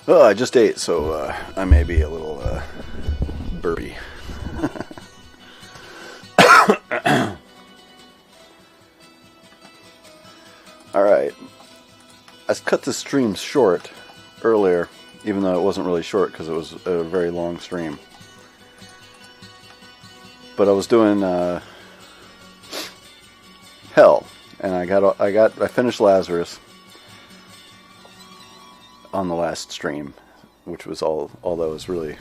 Oh, I just ate, so I may be a little burpy. Alright. I cut the stream short earlier, even though it wasn't really short because it was a very long stream. But I was doing Hell, and I finished Lazarus on the last stream, which was all that was really.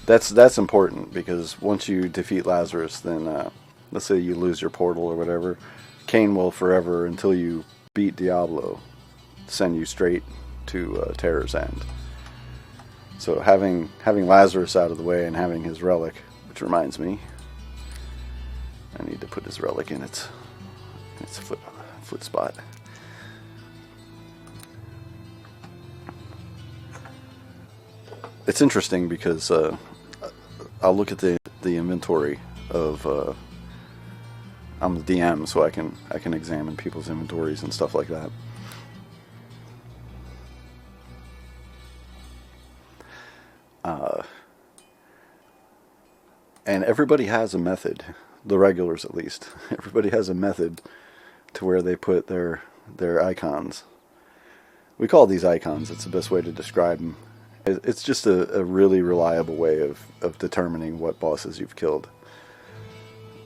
That's important, because once you defeat Lazarus, then let's say you lose your portal or whatever, Cain will forever, until you beat Diablo, send you straight to Terror's End. So having Lazarus out of the way and having his relic, which reminds me, I need to put his relic in its foot spot. It's interesting because I'll look at the inventory of I'm the DM, so I can examine people's inventories and stuff like that. And everybody has a method, the regulars at least. Everybody has a method to where they put their icons. We call these icons. It's the best way to describe them. It's just a really reliable way of determining what bosses you've killed.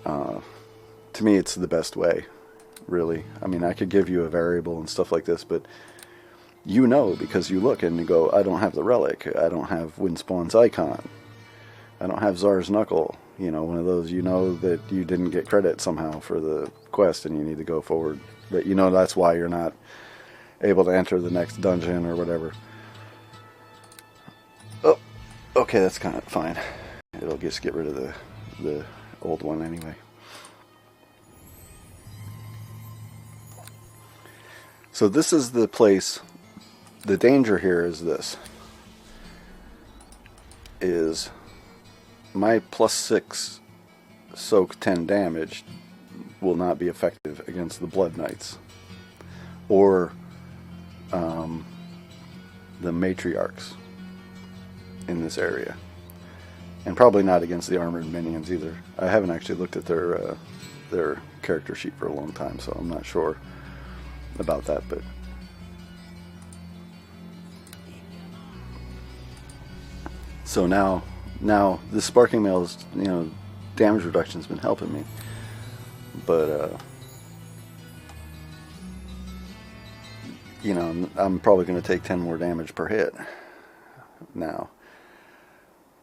To me, it's the best way, really. I mean, I could give you a variable and stuff like this, but you know, because you look and you go, I don't have the relic, I don't have Windspawn's icon, I don't have Czar's Knuckle. You know, one of those, you know that you didn't get credit somehow for the quest and you need to go forward. But you know that's why you're not able to enter the next dungeon or whatever. Oh, okay, that's kind of fine. It'll just get rid of the old one anyway. So this is the place. The danger here is this. Is my +6 soak 10 damage will not be effective against the Blood Knights or the matriarchs in this area, and probably not against the armored minions either. I haven't actually looked at their character sheet for a long time, so I'm not sure about that. But so now the Sparking Mail's, you know, damage reduction's been helping me, but you know, I'm probably going to take 10 more damage per hit now,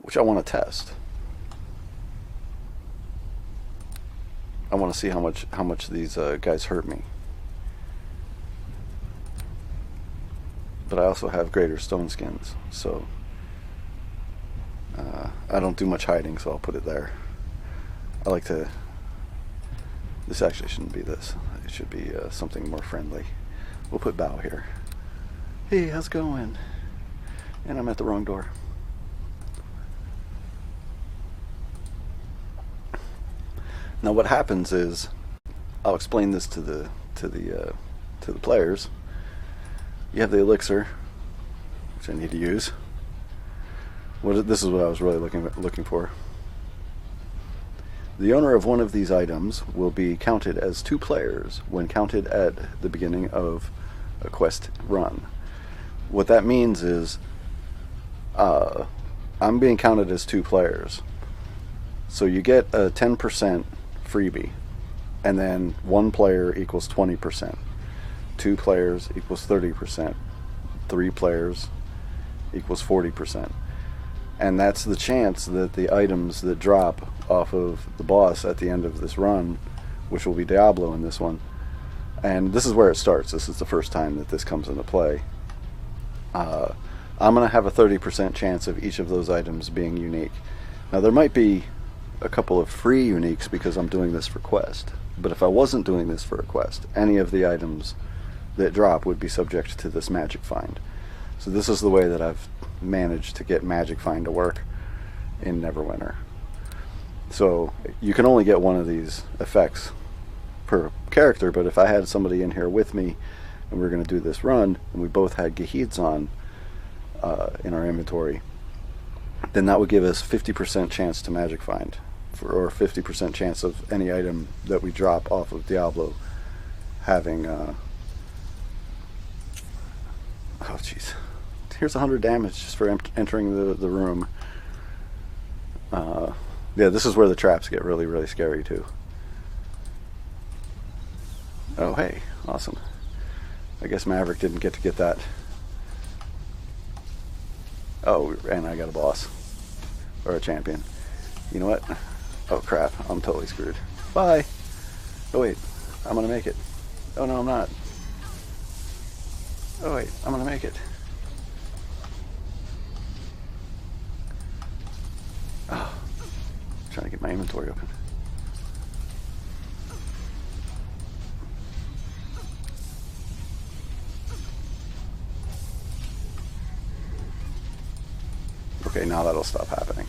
which I want to test. I want to see how much these guys hurt me. But I also have greater stone skins, so I don't do much hiding, so I'll put it there. I like to. This actually shouldn't be this. It should be something more friendly. We'll put Bow here. Hey, how's it going? And I'm at the wrong door. Now what happens is, I'll explain this to the players. You have the elixir, which I need to use. This is what I was really looking for. The owner of one of these items will be counted as 2 players when counted at the beginning of a quest run. What that means is, I'm being counted as 2 players. So you get a 10% freebie, and then 1 player equals 20%. 2 players equals 30%. 3 players equals 40%. And that's the chance that the items that drop off of the boss at the end of this run, which will be Diablo in this one, and this is where it starts. This is the first time that this comes into play. I'm going to have a 30% chance of each of those items being unique. Now there might be a couple of free uniques because I'm doing this for quest, but if I wasn't doing this for a quest, any of the items that drop would be subject to this magic find. So this is the way that I've managed to get magic find to work in Neverwinter. So you can only get one of these effects per character, but if I had somebody in here with me and we were going to do this run and we both had Gaheeds on, in our inventory, then that would give us 50% chance to magic find, or 50% chance of any item that we drop off of Diablo having. Oh jeez, here's 100 damage just for entering the room. Yeah, this is where the traps get really, really scary too. Oh hey, awesome. I guess Maverick didn't get to get that. Oh, and I got a boss. Or a champion. You know what? Oh crap, I'm totally screwed. Bye! Oh wait, I'm gonna make it. Oh no, I'm not. Oh wait, I'm gonna make it. Oh, I'm trying to get my inventory open. Okay, now that'll stop happening.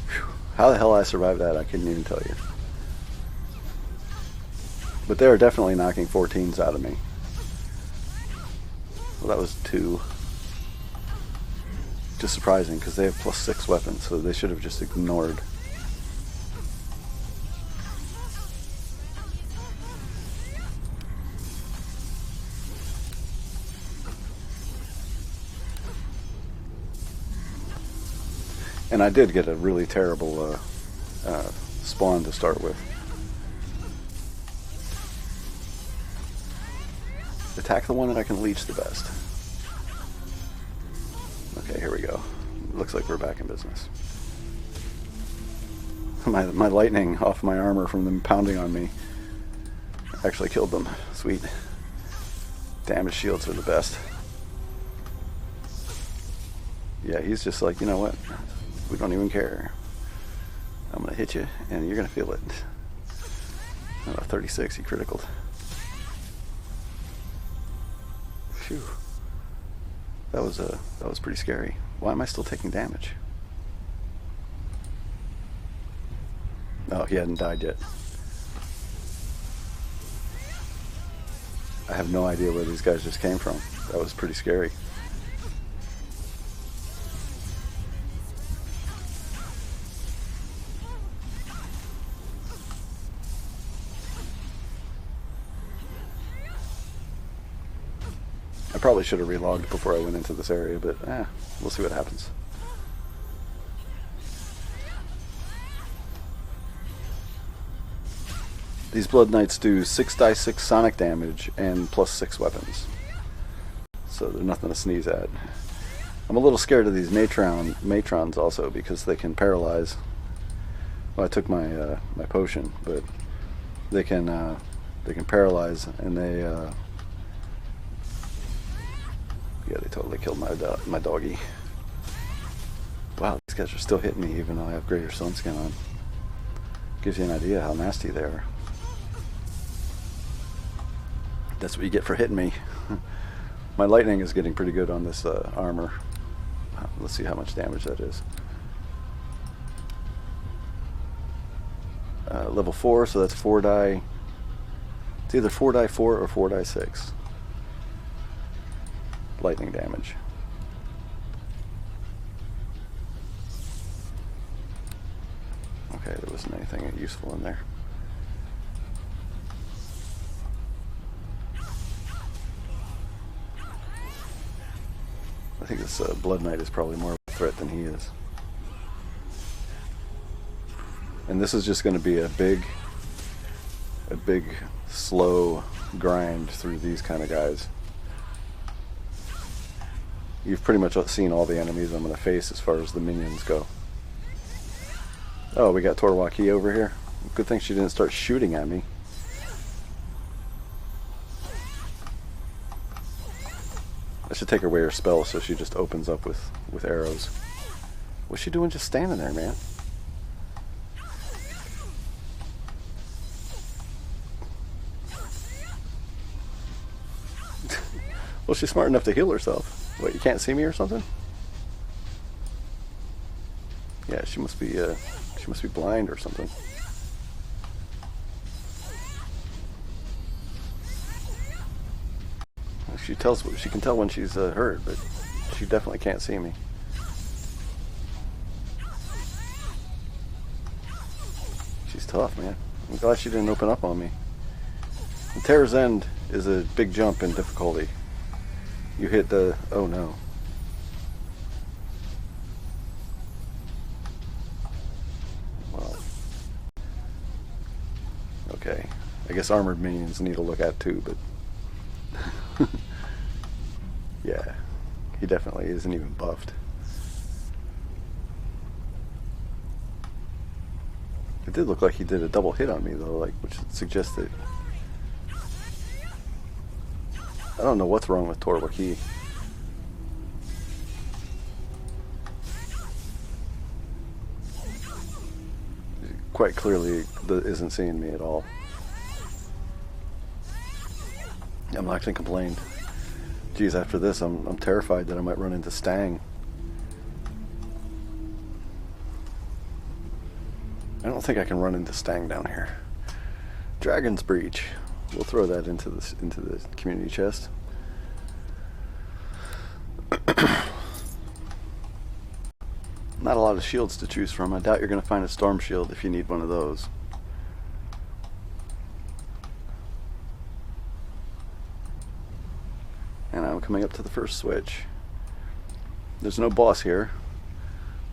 Whew. How the hell I survived that, I couldn't even tell you. But they are definitely knocking 14s out of me. Well, that was 2. Just surprising, because they have +6 weapons, so they should have just ignored. And I did get a really terrible spawn to start with. Attack the one that I can leech the best. Okay, here we go. Looks like we're back in business. My lightning off my armor from them pounding on me actually killed them. Sweet. Damage shields are the best. Yeah, he's just like, you know what? We don't even care. I'm gonna hit you, and you're gonna feel it. 36, he criticaled. Phew. That was pretty scary. Why am I still taking damage? Oh, he hadn't died yet. I have no idea where these guys just came from. That was pretty scary. I probably should have relogged before I went into this area, but we'll see what happens. These Blood Knights do 6d6 sonic damage and +6 weapons. So they're nothing to sneeze at. I'm a little scared of these matrons also, because they can paralyze. Well, I took my my potion, but they can paralyze, and they yeah, they totally killed my doggy. Wow, these guys are still hitting me even though I have greater sun skin on. Gives you an idea how nasty they are. That's what you get for hitting me. My lightning is getting pretty good on this armor. Let's see how much damage that is. Level 4, so that's 4 die. It's either 4 die 4 or 4 die 6. Lightning damage. Okay, there wasn't anything useful in there. I think this Blood Knight is probably more of a threat than he is. And this is just going to be a big, slow grind through these kind of guys. You've pretty much seen all the enemies I'm going to face as far as the minions go. Oh, we got Torwaki over here. Good thing she didn't start shooting at me. I should take away her spell so she just opens up with arrows. What's she doing just standing there, man? Well, she's smart enough to heal herself. What, you can't see me or something? Yeah, she must be blind or something. She can tell when she's hurt, but she definitely can't see me. She's tough, man. I'm glad she didn't open up on me. The Terror's End is a big jump in difficulty. You hit the... oh no. Well. Okay. I guess armored minions need to look at too, but... yeah. He definitely isn't even buffed. It did look like he did a double hit on me though, like, which suggests that... I don't know what's wrong with Torvik. He... quite clearly isn't seeing me at all. I'm not gonna complain. Geez, after this, I'm terrified that I might run into Stang. I don't think I can run into Stang down here. Dragon's Breach. We'll throw that into the community chest. Not a lot of shields to choose from. I doubt you're going to find a storm shield if you need one of those. And I'm coming up to the first switch. There's no boss here,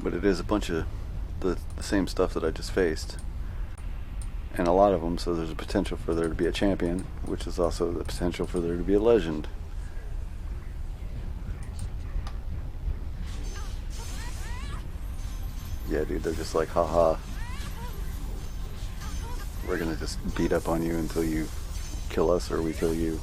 but it is a bunch of the same stuff that I just faced. And a lot of them, so there's a potential for there to be a champion, which is also the potential for there to be a legend. Yeah, dude, they're just like, haha. We're gonna just beat up on you until you kill us or we kill you.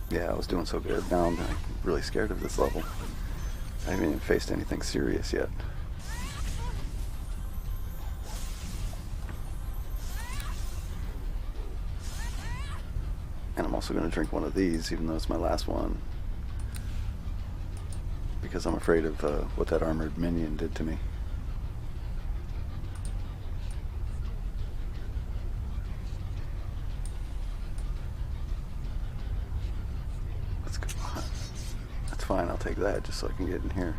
Yeah, I was doing so good. Now I'm really scared of this level. I haven't even faced anything serious yet. And I'm also going to drink one of these, even though it's my last one. Because I'm afraid of what that armored minion did to me. Let's go. That's fine, I'll take that just so I can get in here.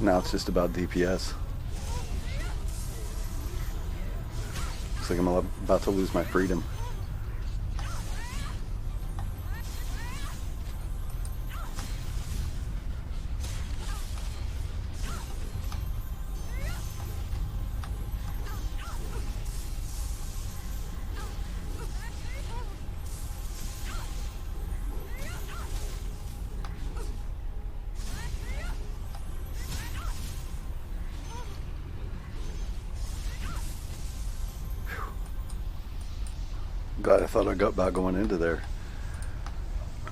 Now it's just about DPS. Looks like I'm about to lose my freedom. God, I thought I got about going into there.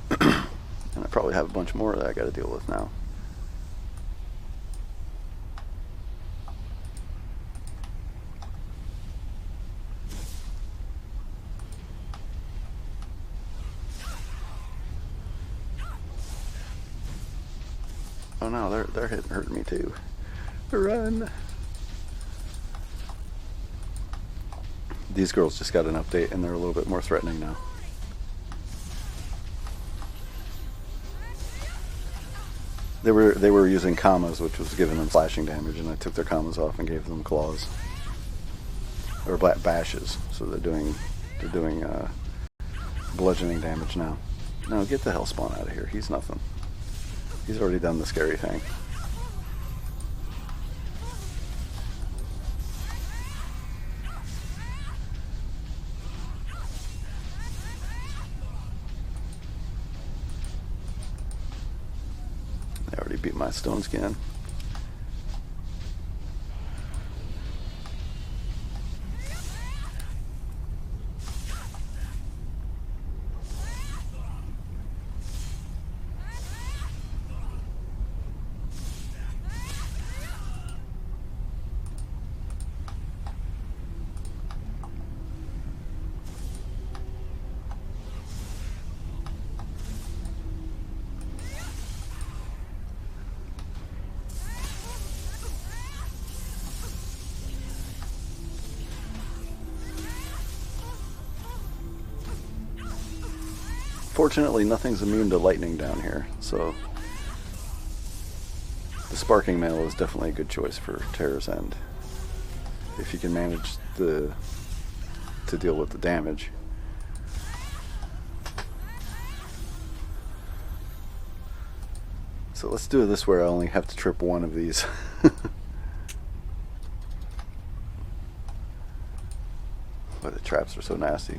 And I probably have a bunch more that I got to deal with now. Oh no, they're hurting me too. Run! These girls just got an update and they're a little bit more threatening now. They were using commas, which was giving them slashing damage, and I took their commas off and gave them claws. Or bashes, so they're doing bludgeoning damage now. No, get the Hellspawn out of here. He's nothing. He's already done the scary thing. They already beat my stone skin. Fortunately, nothing's immune to lightning down here, so the sparking mail is definitely a good choice for Terror's End. If you can manage to deal with the damage. So let's do this where I only have to trip one of these. Boy, the traps are so nasty.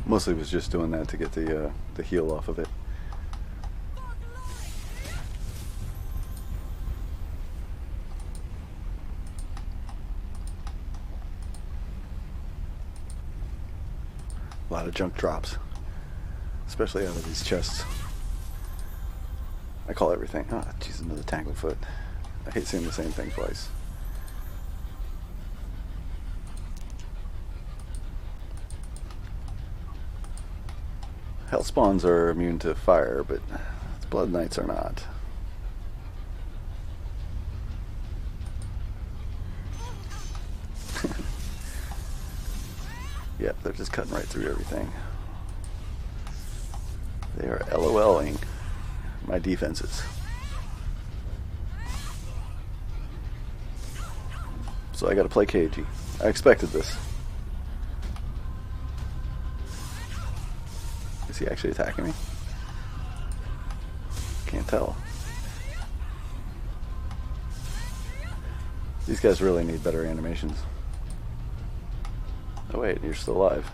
Mostly was just doing that to get the heal off of it. A lot of junk drops, especially out of these chests. I call everything. Oh, jeez, another tanglefoot. I hate seeing the same thing twice. Hell spawns are immune to fire, but blood knights are not. Yep, they're just cutting right through everything. They are LOLing my defenses. So I gotta play cagey. I expected this. Is he actually attacking me? Can't tell. These guys really need better animations. Oh wait, you're still alive.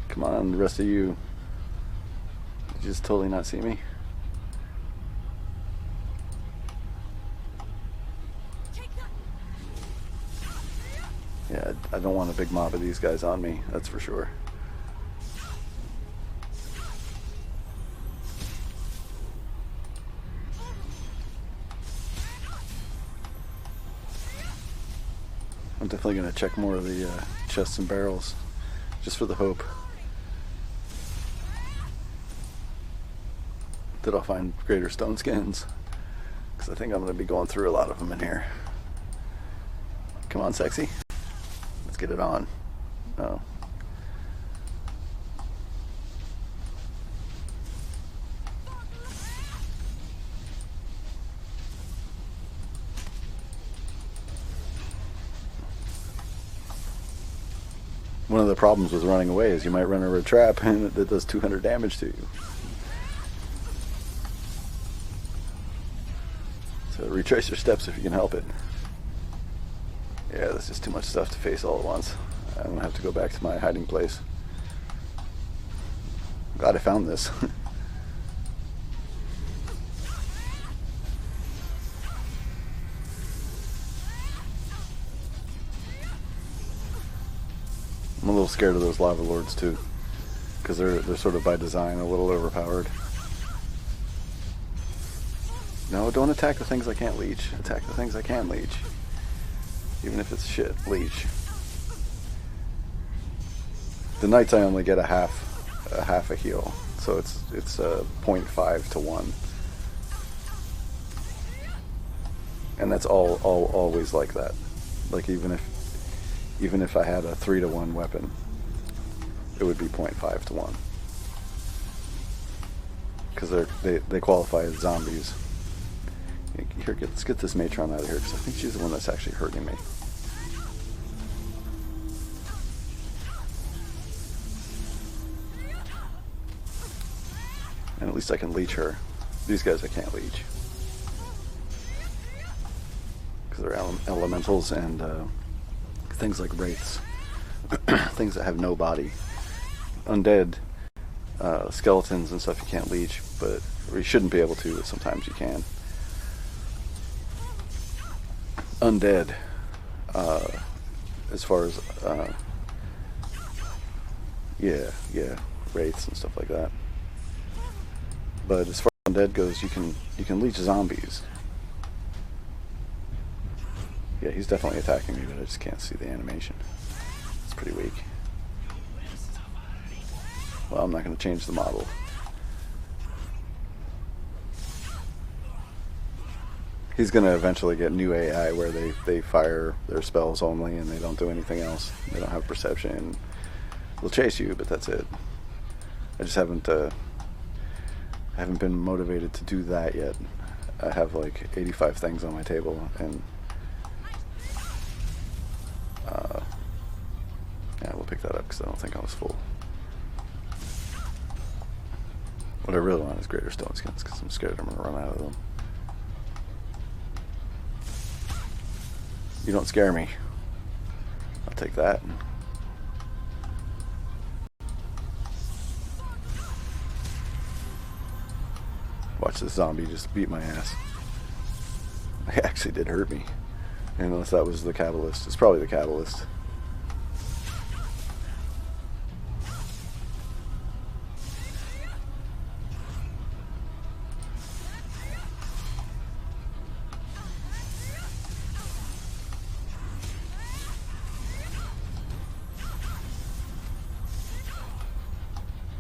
Come on, the rest of you. Did you just totally not see me? Yeah, I don't want a big mob of these guys on me, that's for sure. I'm definitely going to check more of the chests and barrels, just for the hope that I'll find greater stone skins, because I think I'm going to be going through a lot of them in here. Come on, sexy. Let's get it on. Oh. One of the problems with running away is you might run over a trap and it does 200 damage to you. So retrace your steps if you can help it. Yeah, that's just too much stuff to face all at once. I'm gonna have to go back to my hiding place. I'm glad I found this. I'm a little scared of those lava lords too, because they're sort of by design a little overpowered. No, don't attack the things I can't leech. Attack the things I can leech. Even if it's shit, leech. The knights I only get a half a heal, so it's 0.5 to 1, and that's always like that. Like even if I had a 3 to 1 weapon, it would be 0.5 to 1, because they qualify as zombies. Here, let's get this matron out of here, because I think she's the one that's actually hurting me. And at least I can leech her. These guys I can't leech, because they're elementals and things like wraiths. Things that have no body. Undead, skeletons and stuff you can't leech, but or you shouldn't be able to, but sometimes you can. Undead, as far as yeah, wraiths and stuff like that. But as far as undead goes, you can leech zombies. Yeah, he's definitely attacking me, but I just can't see the animation. It's pretty weak. Well, I'm not going to change the model. He's going to eventually get new AI where they fire their spells only and they don't do anything else. They don't have perception. They'll chase you, but that's it. I just haven't been motivated to do that yet. I have like 85 things on my table, and yeah, we'll pick that up because I don't think I was full. What I really want is greater stone skins because I'm scared I'm going to run out of them. You don't scare me. I'll take that. Watch this zombie just beat my ass. It actually did hurt me. Unless that was the catalyst. It's probably the catalyst.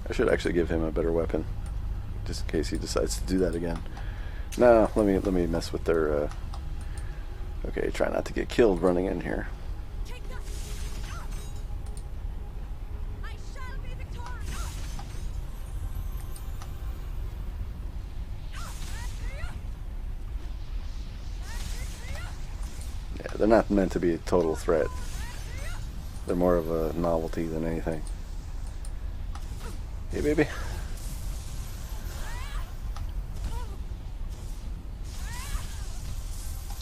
I should actually give him a better weapon, just in case he decides to do that again. No, let me mess with their. Okay, try not to get killed running in here. Yeah, they're not meant to be a total threat. They're more of a novelty than anything. Hey, baby.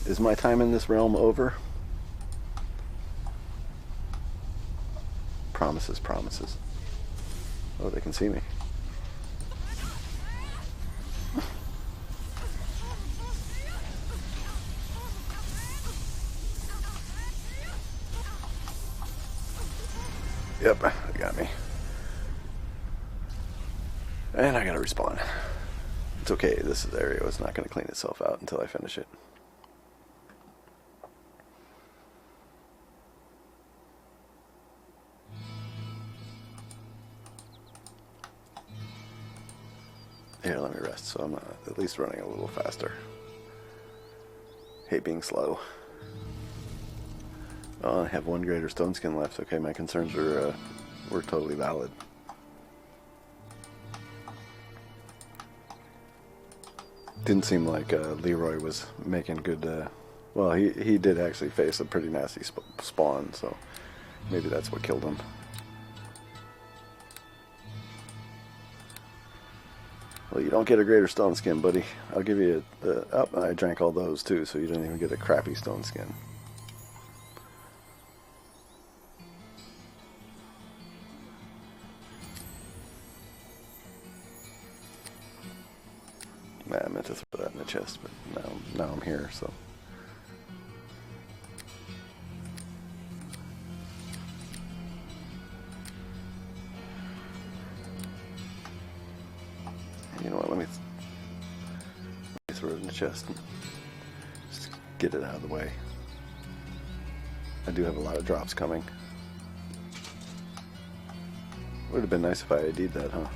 Is my time in this realm over? Promises, promises. Oh, they can see me. Yep, they got me. And I gotta respawn. It's okay, this area is not gonna clean itself out until I finish it. Here, let me rest, so I'm at least running a little faster. Hate being slow. Oh, I have one greater stone skin left. Okay, my concerns were totally valid. Didn't seem like Leroy was making good. Well, he did actually face a pretty nasty spawn, so maybe that's what killed him. Well, you don't get a greater stone skin, buddy. I'll give you oh, I drank all those too, so you didn't even get a crappy stone skin. I meant to throw that in the chest, but now I'm here, so. You know what, let me throw it in the chest and just get it out of the way. I do have a lot of drops coming. Would have been nice if I ID'd that, huh?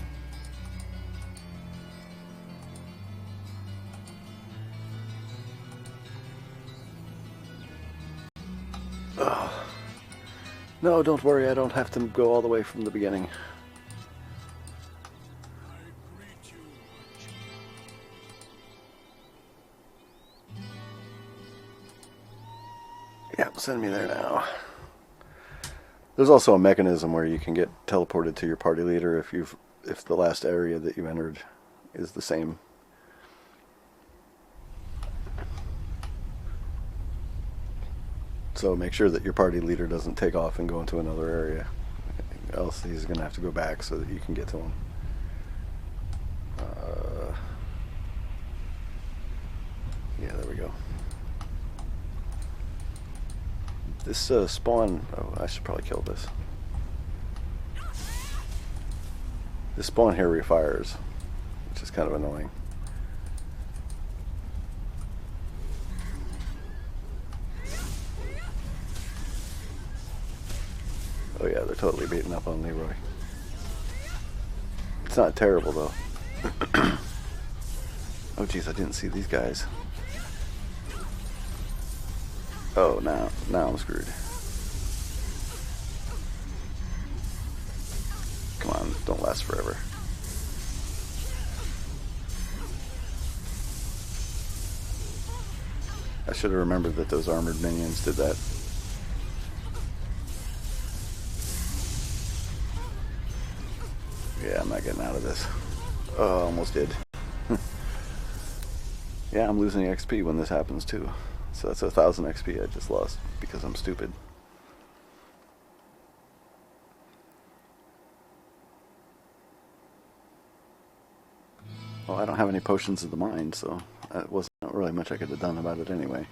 Oh. No, don't worry, I don't have to go all the way from the beginning. Yeah, send me there now. There's also a mechanism where you can get teleported to your party leader if the last area that you entered is the same. So make sure that your party leader doesn't take off and go into another area. Else he's going to have to go back so that you can get to him. Yeah, there we go. This spawn... Oh, I should probably kill this. This spawn here refires, which is kind of annoying. Oh yeah, they're totally beating up on Leroy. It's not terrible though. Oh jeez, I didn't see these guys. Oh, now I'm screwed. Come on, don't last forever. I should have remembered that those armored minions did that. Yeah, I'm not getting out of this. Oh, almost did. Yeah, I'm losing XP when this happens too. So that's 1,000 XP I just lost because I'm stupid. Well, I don't have any potions of the mind, so it wasn't really much I could have done about it anyway.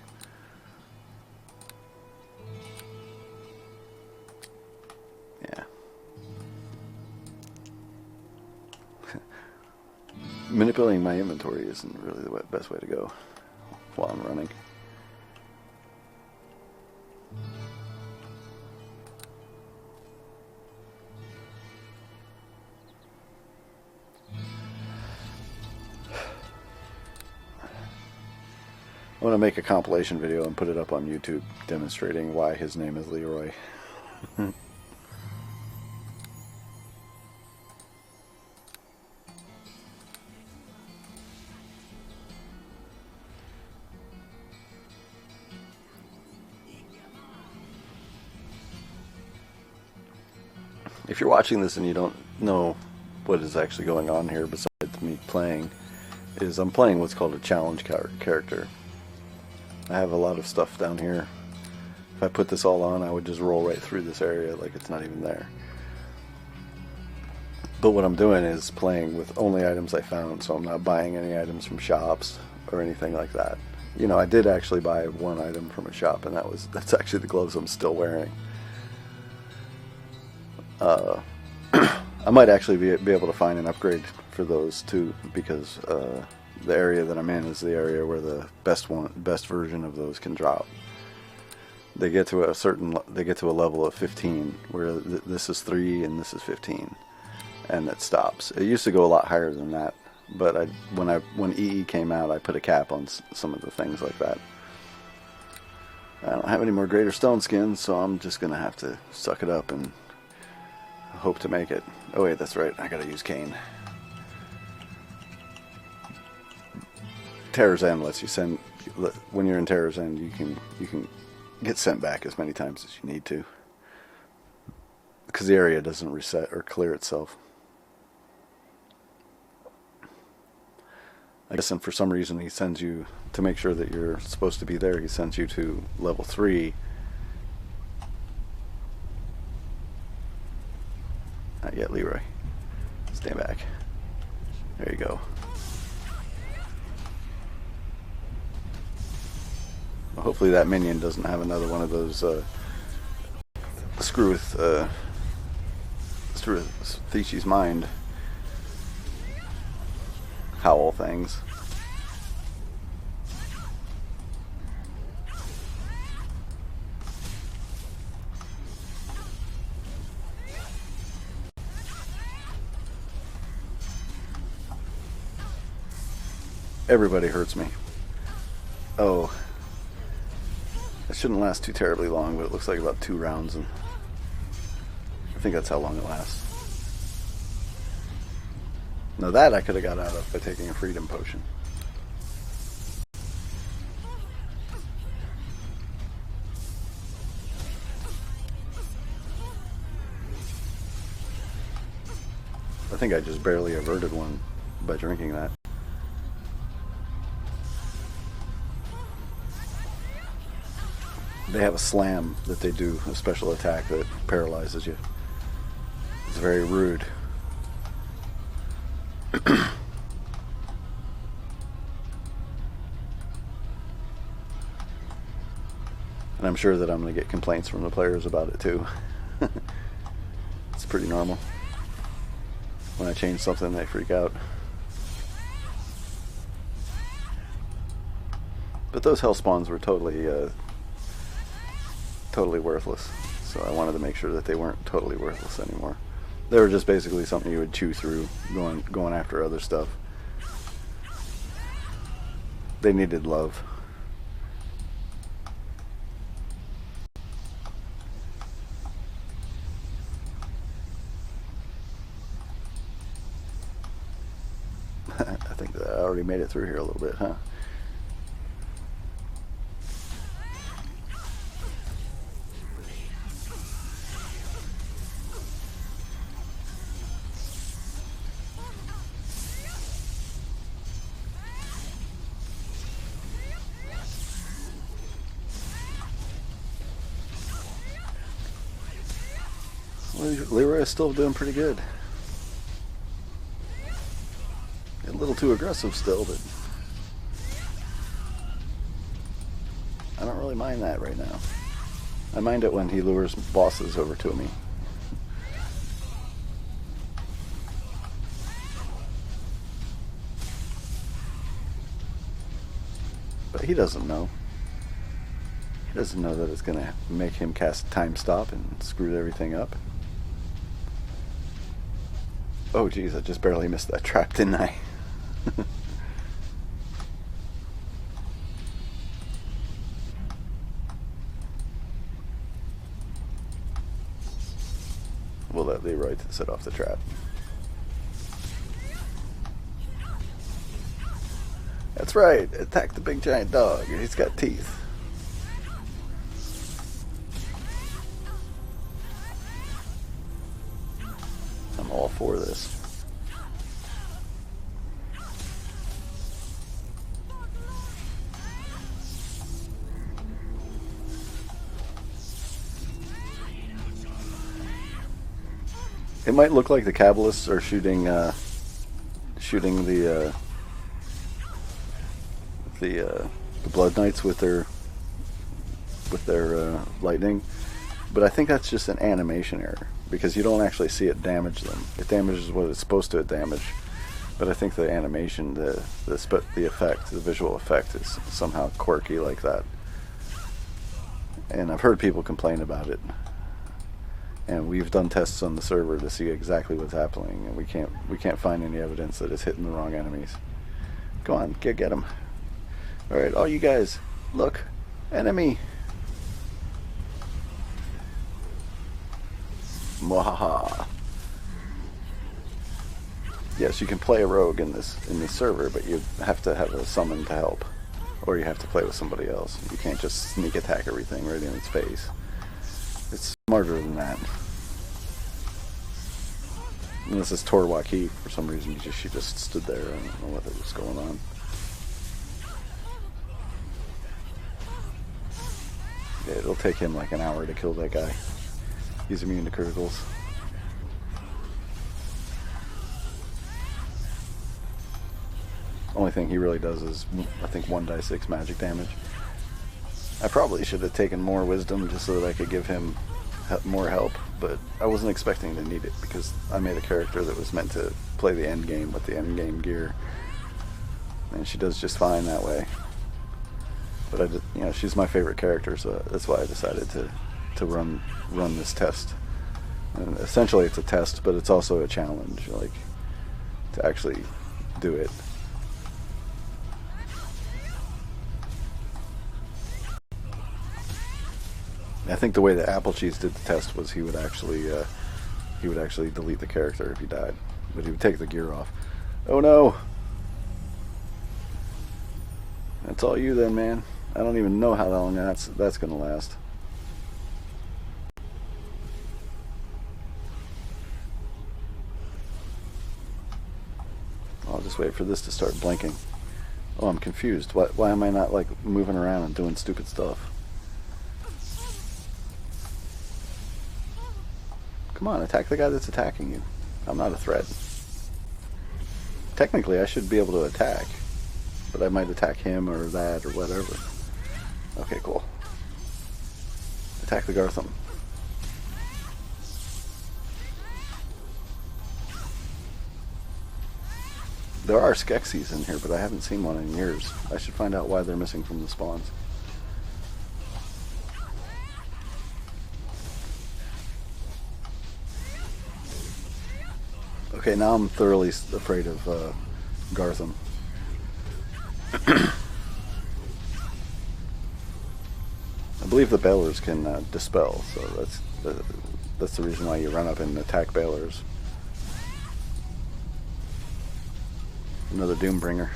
Yeah. Manipulating my inventory isn't really the best way to go while I'm running. I want to make a compilation video and put it up on YouTube demonstrating why his name is Leroy. If you're watching this and you don't know what is actually going on here besides me playing, is I'm playing what's called a challenge character. I have a lot of stuff down here. If I put this all on, I would just roll right through this area like it's not even there. But what I'm doing is playing with only items I found, so I'm not buying any items from shops or anything like that. You know, I did actually buy one item from a shop, and that's actually the gloves I'm still wearing. I might actually be able to find an upgrade for those too, because the area that I'm in is the area where the best version of those can drop. They get to a level of 15, where this is 3 and this is 15, and it stops. It used to go a lot higher than that, but when EE came out, I put a cap on some of the things like that. I don't have any more Greater Stone skins, so I'm just gonna have to suck it up and hope to make it. Oh wait, that's right, I gotta use Kane. Terror's End lets you send, when you're in Terror's End, you can get sent back as many times as you need to, because the area doesn't reset or clear itself. I guess, and for some reason he sends you, to make sure that you're supposed to be there, he sends you to level 3. Not yet, Leroy. Stand back. There you go. Well, hopefully that minion doesn't have another one of those screw with Thechi's mind howl things. Everybody hurts me. Oh. It shouldn't last too terribly long, but it looks like about 2 rounds, and I think that's how long it lasts. Now that I could have got out of by taking a freedom potion. I think I just barely averted one by drinking that. They have a slam that they do, a special attack that paralyzes you. It's very rude. And I'm sure that I'm going to get complaints from the players about it too. It's pretty normal. When I change something, they freak out. But those hell spawns were totally worthless. So I wanted to make sure that they weren't totally worthless anymore. They were just basically something you would chew through going after other stuff. They needed love. I think that I already made it through here a little bit, huh? Leroy is still doing pretty good. A little too aggressive still, but I don't really mind that right now. I mind it when he lures bosses over to me. But he doesn't know. He doesn't know that it's going to make him cast Time Stop and screw everything up. Oh geez, I just barely missed that trap, didn't I? We'll let Leroy set off the trap. That's right, attack the big giant dog. He's got teeth. I'm all for this. It might look like the Kabbalists are shooting the Blood Knights with their lightning, but I think that's just an animation error because you don't actually see it damage them. It damages what it's supposed to damage, but I think the animation, the effect, the visual effect is somehow quirky like that. And I've heard people complain about it. And we've done tests on the server to see exactly what's happening, and we can't find any evidence that it's hitting the wrong enemies. Go on, get them. All right, all you guys, look, enemy. Mwahaha. Yes, you can play a rogue in this server, but you have to have a summon to help, or you have to play with somebody else. You can't just sneak attack everything right in its face. It's smarter than that. And this is Torwaki. For some reason, she just stood there. I don't know what was going on. Yeah, it'll take him like an hour to kill that guy. He's immune to criticals. Only thing he really does is, I think, 1d6 magic damage. I probably should have taken more wisdom just so that I could give him more help, but I wasn't expecting to need it because I made a character that was meant to play the end game with the end game gear, and she does just fine that way. But I just, she's my favorite character, so that's why I decided to run this test. And essentially, it's a test, but it's also a challenge, like to actually do it. I think the way that Apple Cheese did the test was he would actually delete the character if he died, but he would take the gear off. Oh no! That's all you then, man. I don't even know how long that's gonna last. I'll just wait for this to start blinking. Oh, I'm confused. Why am I not like moving around and doing stupid stuff? Come on, attack the guy that's attacking you. I'm not a threat. Technically, I should be able to attack, but I might attack him or that or whatever. Okay, cool. Attack the Gartham. There are Skeksis in here, but I haven't seen one in years. I should find out why they're missing from the spawns. Okay, now I'm thoroughly afraid of Gartham. I believe the Balers can dispel, so that's the reason why you run up and attack Balers. Another Doombringer.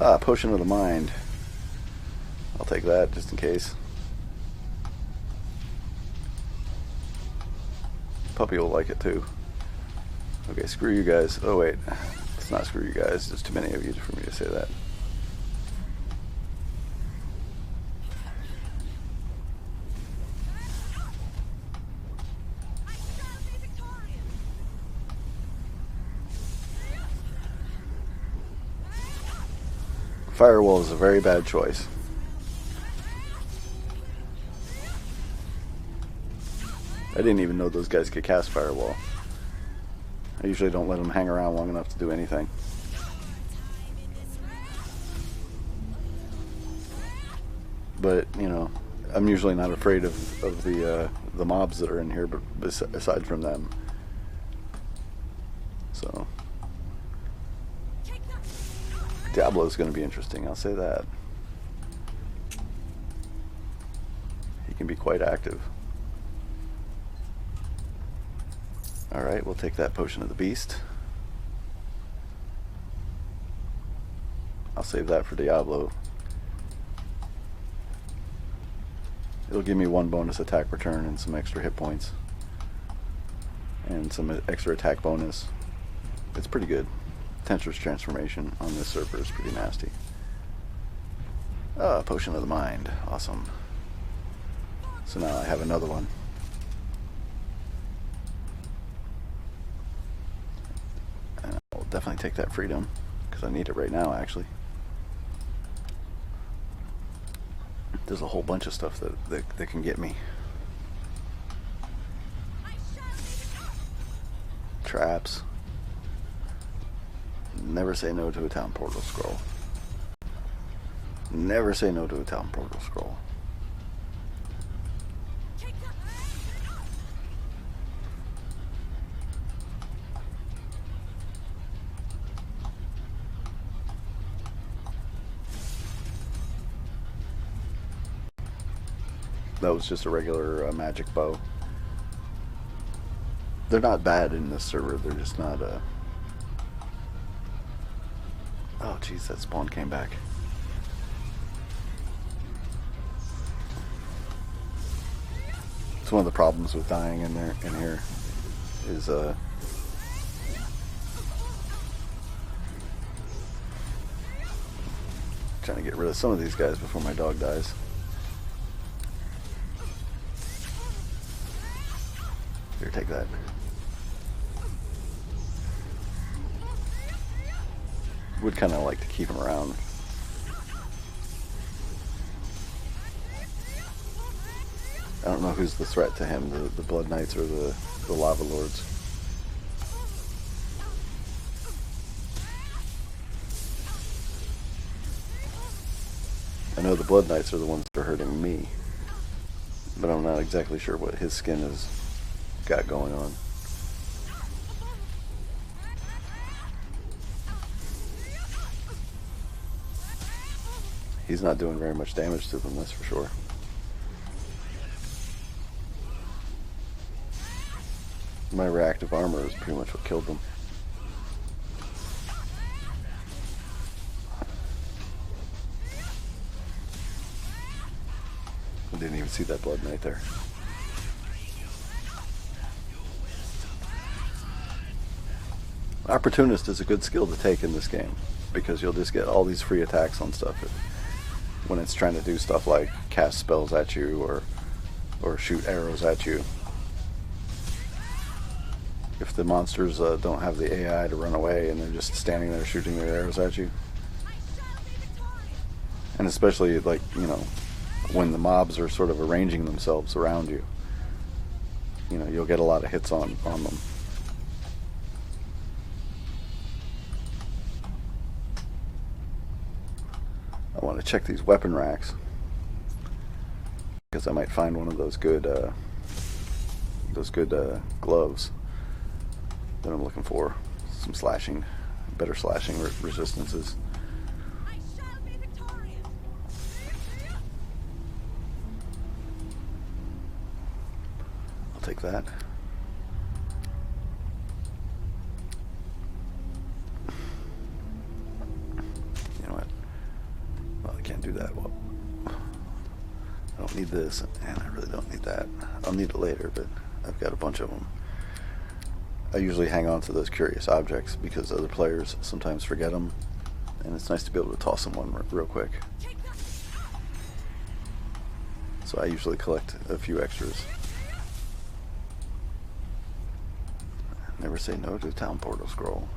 Ah, Potion of the Mind. I'll take that just in case. Puppy will like it too. Okay, screw you guys. Oh wait, it's not screw you guys. There's too many of you for me to say that. Firewall is a very bad choice. I didn't even know those guys could cast Firewall. I usually don't let them hang around long enough to do anything. But, you know, I'm usually not afraid of the mobs that are in here, but aside from them. So Diablo is going to be interesting, I'll say that. He can be quite active. Alright, we'll take that Potion of the Beast. I'll save that for Diablo. It'll give me 1 bonus attack return and some extra hit points. And some extra attack bonus. It's pretty good. Tensor's transformation on this server is pretty nasty. Ah, Potion of the Mind. Awesome. So now I have another one. And I'll definitely take that freedom, because I need it right now, actually. There's a whole bunch of stuff that can get me. Traps. Never say no to a town portal scroll. Never say no to a town portal scroll. That was just a regular magic bow. They're not bad in this server, they're just not Oh jeez, that spawn came back. It's one of the problems with dying in here is trying to get rid of some of these guys before my dog dies. Here, take that. Would kind of like to keep him around. I don't know who's the threat to him, the Blood Knights or the Lava Lords. I know the Blood Knights are the ones that are hurting me, but I'm not exactly sure what his skin has got going on. He's not doing very much damage to them, that's for sure. My reactive armor is pretty much what killed them. I didn't even see that Blood Knight there. Opportunist is a good skill to take in this game, because you'll just get all these free attacks on stuff when it's trying to do stuff like cast spells at you or shoot arrows at you. If the monsters don't have the AI to run away and they're just standing there shooting their arrows at you. And especially, like, you know, when the mobs are sort of arranging themselves around you. You know, you'll get a lot of hits on them. I want to check these weapon racks, because I might find one of those good gloves that I'm looking for. some slashing, better slashing resistances. I'll take that. You know what? Well, I can't do that. Well, I don't need this, and I really don't need that. I'll need it later, but I've got a bunch of them. I usually hang on to those curious objects because other players sometimes forget them, and it's nice to be able to toss them one real quick. So I usually collect a few extras. Never say no to a town portal scroll.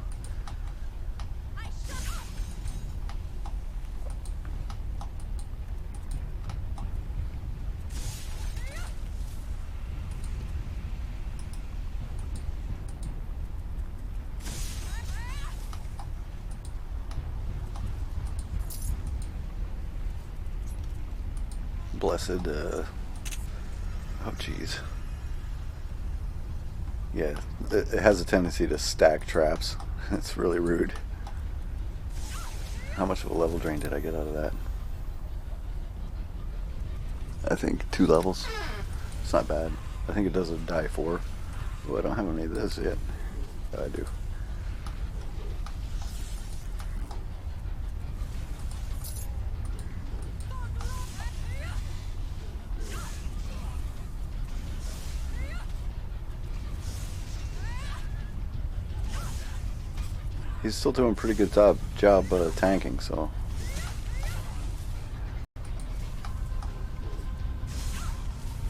Blessed, oh geez. Yeah, it has a tendency to stack traps. It's really rude. How much of a level drain did I get out of that? I think 2 levels. It's not bad. I think it does a die 4. Oh, I don't have any of this yet. I do. He's still doing a pretty good job tanking, so.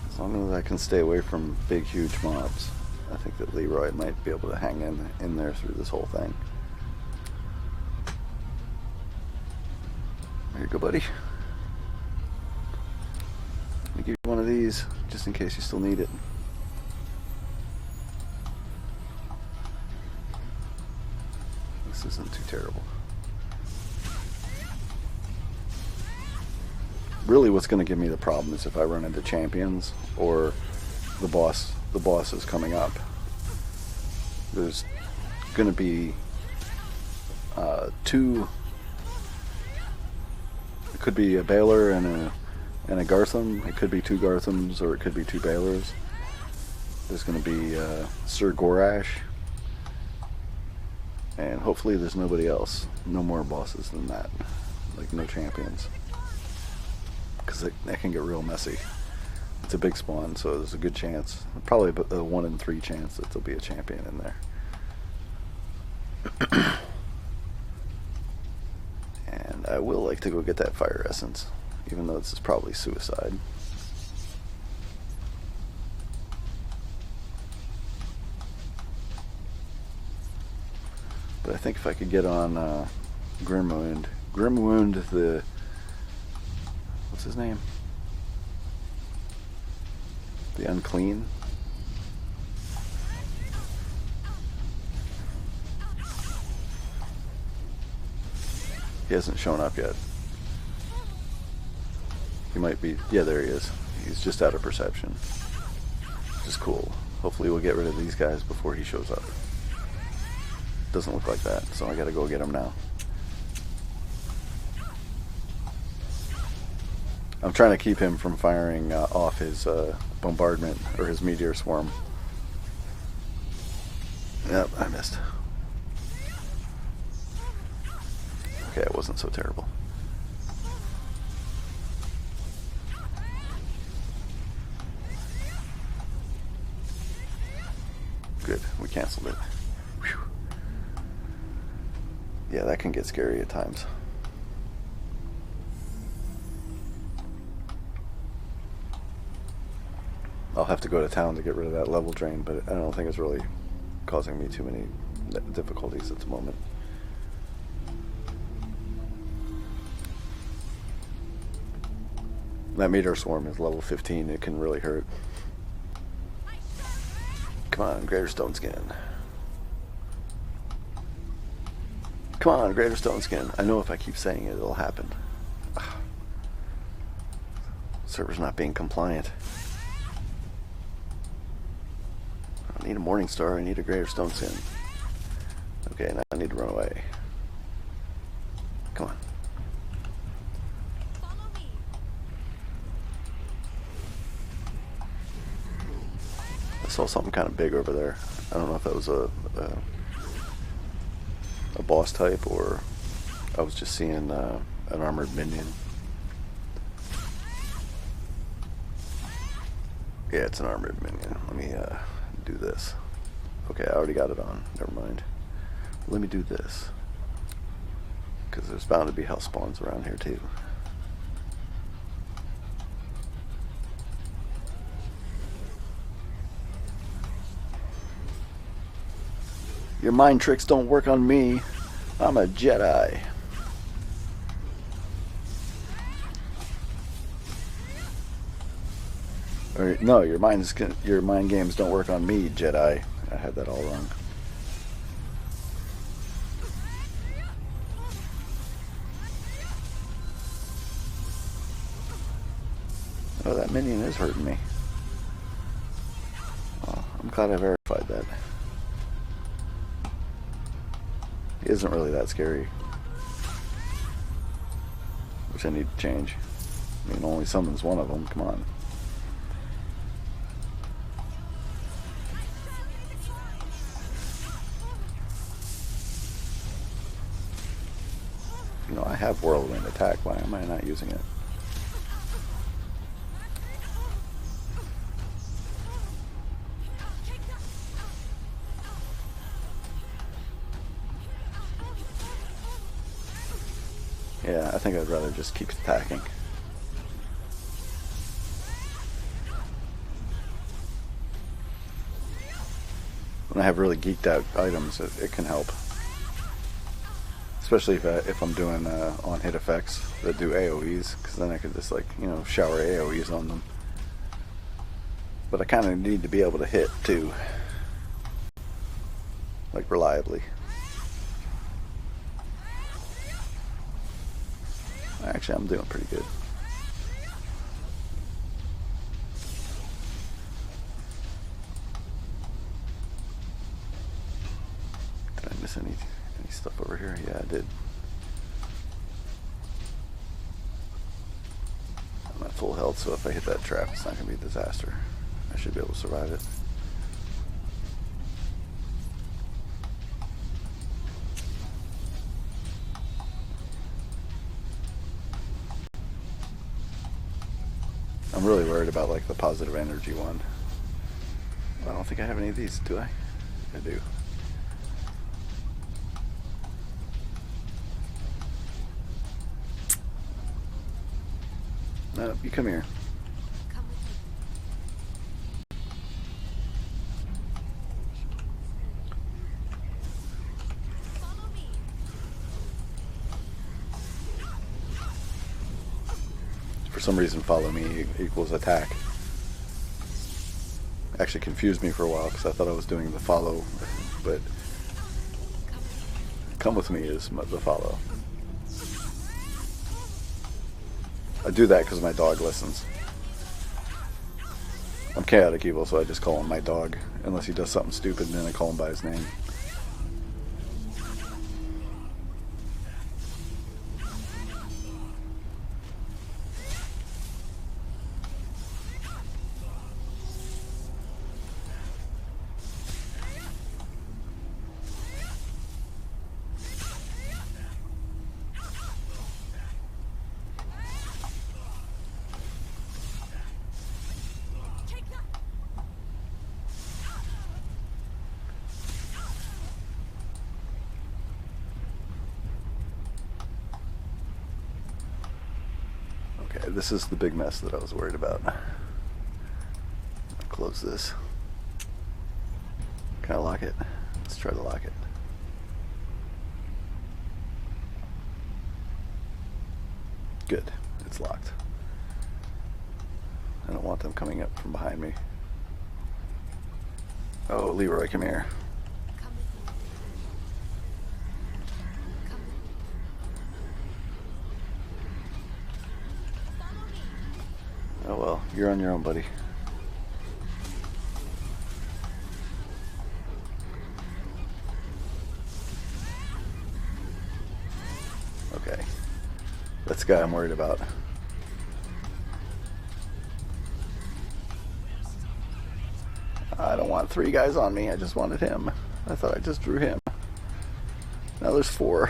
As long as I can stay away from big, huge mobs, I think that Leroy might be able to hang in there through this whole thing. There you go, buddy. Let me give you one of these, just in case you still need it. This isn't too terrible. Really, what's going to give me the problem is if I run into champions or the boss is coming up. There's going to be 2. It could be a Baylor and a Gartham. It could be 2 Garthams, or it could be 2 Baylors. There's going to be Sir Gorash. And hopefully there's nobody else. No more bosses than that. Like, no champions. Because that can get real messy. It's a big spawn, so there's a good chance. Probably a 1 in 3 chance that there'll be a champion in there. And I will like to go get that fire essence. Even though this is probably suicide. But I think if I could get on Grimwound, the, what's his name? The Unclean. He hasn't shown up yet. He might be, yeah, there he is. He's just out of perception. Which is cool. Hopefully we'll get rid of these guys before he shows up. Doesn't look like that, so I gotta go get him now. I'm trying to keep him from firing off his bombardment or his meteor swarm. Yep, I missed. Okay, it wasn't so terrible. Good, we canceled it. Whew. Yeah, that can get scary at times. I'll have to go to town to get rid of that level drain, but I don't think it's really causing me too many difficulties at the moment. That meteor swarm is level 15, it can really hurt. Come on, Greater Stone Skin. Come on, Greater Stone Skin. I know if I keep saying it, it'll happen. Ugh. Server's not being compliant. I don't need a Morning Star, I need a Greater Stone Skin. Okay, now I need to run away. Come on. I saw something kind of big over there. I don't know if that was a boss type or I was just seeing an armored minion. Yeah, it's an armored minion. Let me do this. Okay, I already got it on. Never mind. Let me do this. Because there's bound to be hell spawns around here too. Your mind tricks don't work on me. I'm a Jedi. Or, no, your mind games don't work on me, Jedi. I had that all wrong. Oh, that minion is hurting me. Well, I'm glad I verified that. He isn't really that scary. Which I need to change. I mean, only summons one of them. Come on. You know, I have whirlwind attack. Why am I not using it? Yeah, I think I'd rather just keep attacking. When I have really geeked out items, it can help. Especially if I'm doing on-hit effects that do AoEs, because then I could just, like, you know, shower AoEs on them. But I kind of need to be able to hit, too. Like, reliably. Actually, I'm doing pretty good. Did I miss any stuff over here? Yeah, I did. I'm at full health, so if I hit that trap, it's not going to be a disaster. I should be able to survive it. I'm really worried about, like, the positive energy one. I don't think I have any of these, do I? I do. No, you come here. For some reason, follow me equals attack. Actually confused me for a while because I thought I was doing the follow, but come with me is the follow. I do that because my dog listens. I'm chaotic evil, so I just call him my dog, unless he does something stupid, and then I call him by his name. Okay, this is the big mess that I was worried about. I'll close this. Can I lock it? Let's try to lock it. Good, it's locked. I don't want them coming up from behind me. Oh, Leroy, come here. Oh well, you're on your own, buddy. That's the guy I'm worried about. I don't want 3 guys on me. I just wanted him. I thought I just drew him. Now there's 4.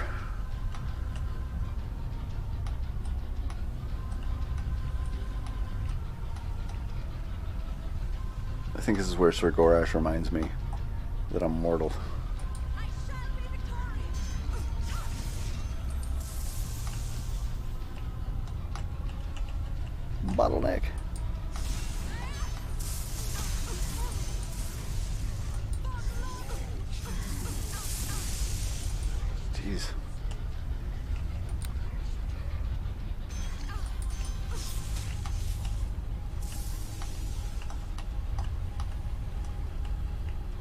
I think this is where Sir Gorash reminds me that I'm mortal. Bottleneck. Jeez.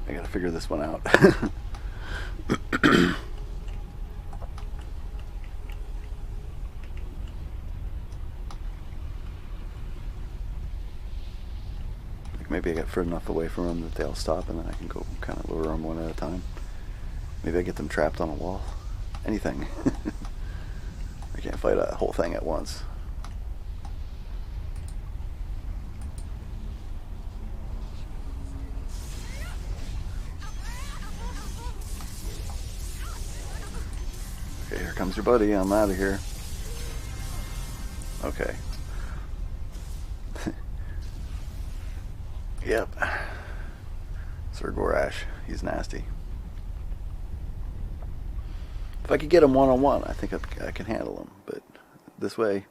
I gotta figure this one out. Maybe I get far enough away from them that they'll stop, and then I can go kind of lure them one at a time. Maybe I get them trapped on a wall. Anything. I can't fight a whole thing at once. Okay, here comes your buddy. I'm out of here. Okay. Yep. Sir Gorash. He's nasty. If I could get him one-on-one, I think I can handle him. But this way,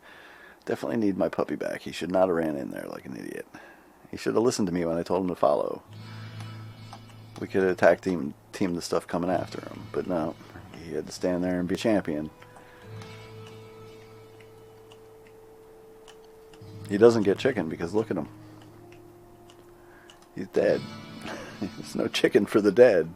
definitely need my puppy back. He should not have ran in there like an idiot. He should have listened to me when I told him to follow. We could have attack team the stuff coming after him. But no, he had to stand there and be a champion. He doesn't get chicken because look at him. He's dead. There's no chicken for the dead.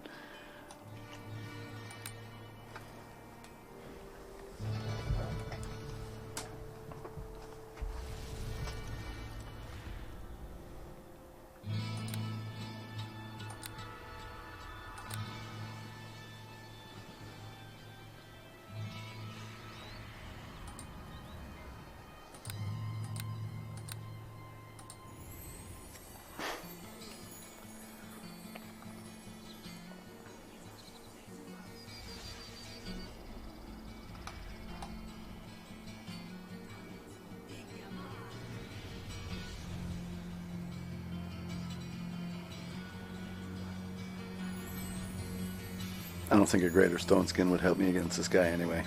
I don't think a greater stone skin would help me against this guy anyway.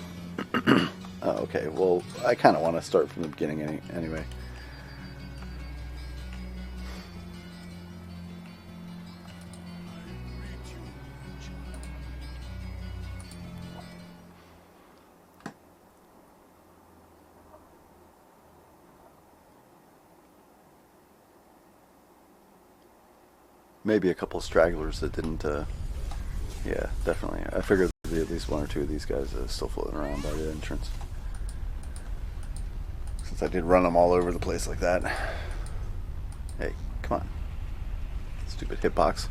Oh, okay, well, I kind of want to start from the beginning anyway. Maybe a couple stragglers that didn't, yeah, definitely. I figured there'd be at least 1 or 2 of these guys still floating around by the entrance. Since I did run them all over the place like that. Hey, come on. Stupid hitbox.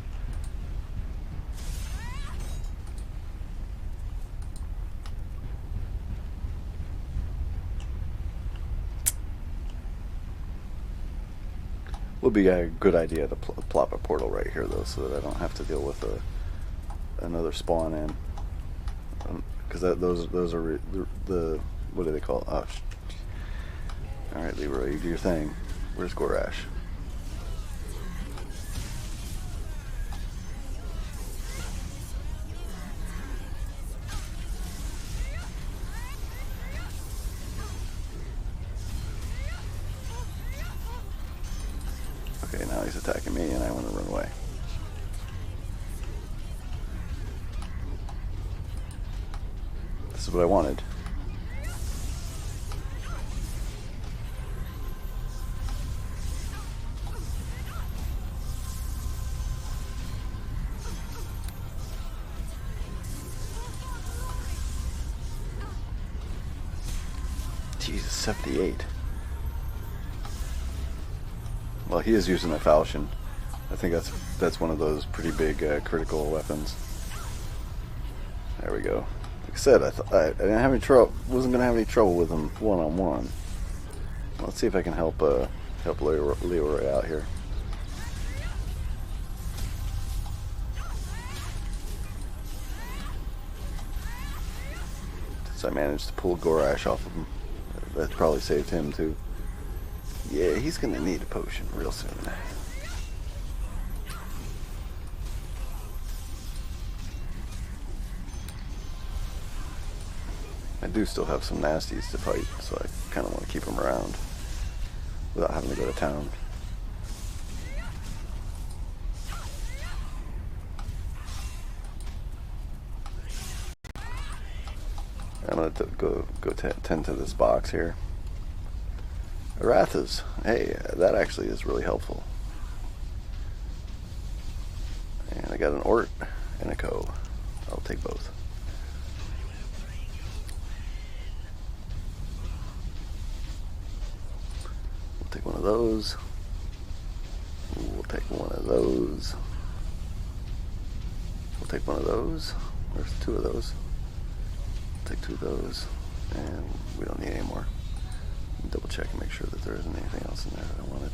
Would be a good idea to plop a portal right here, though, so that I don't have to deal with another spawn in. Because those are the what do they call it? Oh, all right, Leroy, you do your thing. Where's Gorash? Okay, now he's attacking me, and I want to run away. This is what I wanted. Jesus, 78. Well, he is using a falchion. I think that's one of those pretty big critical weapons. There we go. Like I said, I didn't have any trouble. Wasn't gonna have any trouble with him one-on-one. Let's see if I can help Leroy out here. So I managed to pull Gorash off of him. That probably saved him too. Yeah, he's gonna need a potion real soon. I do still have some nasties to fight, so I kind of want to keep them around without having to go to town. I'm going to go tend to this box here. Arathas. Hey, that actually is really helpful. And I got an Ort and a Co. I'll take both. We'll take one of those. We'll take one of those. We'll take one of those. There's two of those. Take two of those, and we don't need any more. Double check and make sure that there isn't anything else in there that I wanted.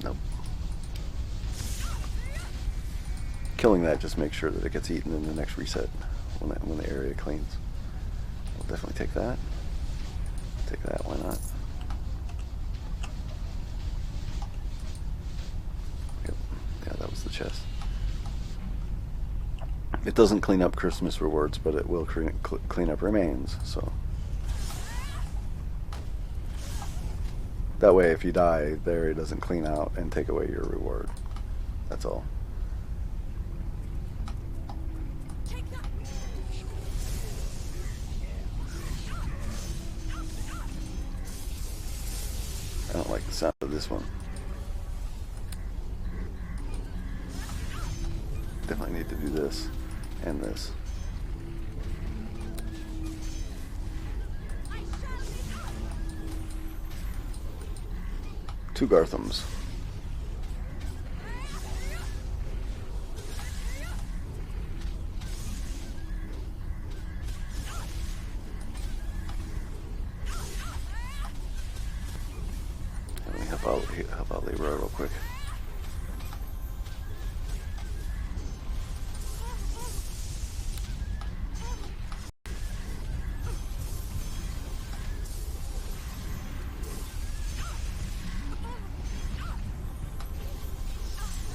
Nope. Killing that just makes sure that it gets eaten in the next reset when the area cleans. We'll definitely take that. Take that, why not? Yep, yeah, that was the chest. It doesn't clean up Christmas rewards, but it will clean up remains, so. That way, if you die there, it doesn't clean out and take away your reward. That's all. I don't like the sound of this one. Definitely need to do this. And this. Two Garthams. Let me help out Leroy real quick.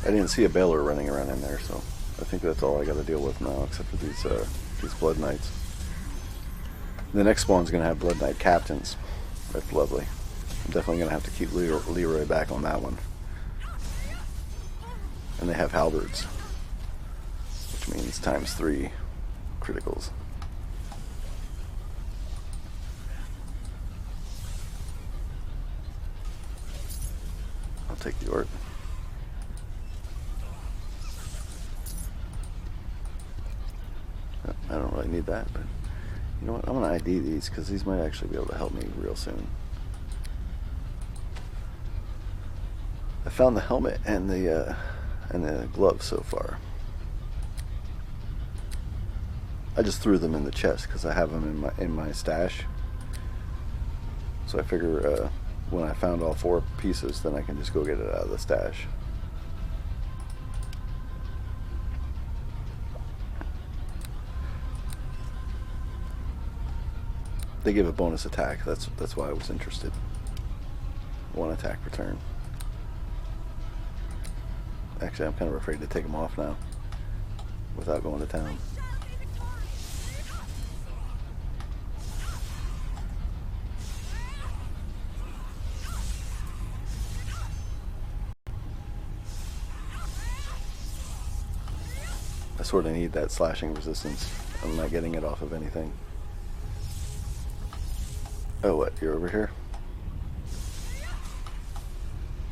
I didn't see a Baylor running around in there, so I think that's all I got to deal with now, except for these Blood Knights. The next spawn's going to have Blood Knight captains. That's lovely. I'm definitely going to have to keep Leroy back on that one. And they have halberds, which means ×3 criticals. I'll take the Ort. I don't really need that, but you know what? I'm going to ID these because these might actually be able to help me real soon. I found the helmet and the gloves so far. I just threw them in the chest because I have them in my stash. So I figure when I found all 4 pieces, then I can just go get it out of the stash. They give a bonus attack. That's why I was interested. 1 attack per turn. Actually, I'm kind of afraid to take them off now without going to town. I sort of need that slashing resistance. I'm not getting it off of anything. Oh, what? You're over here?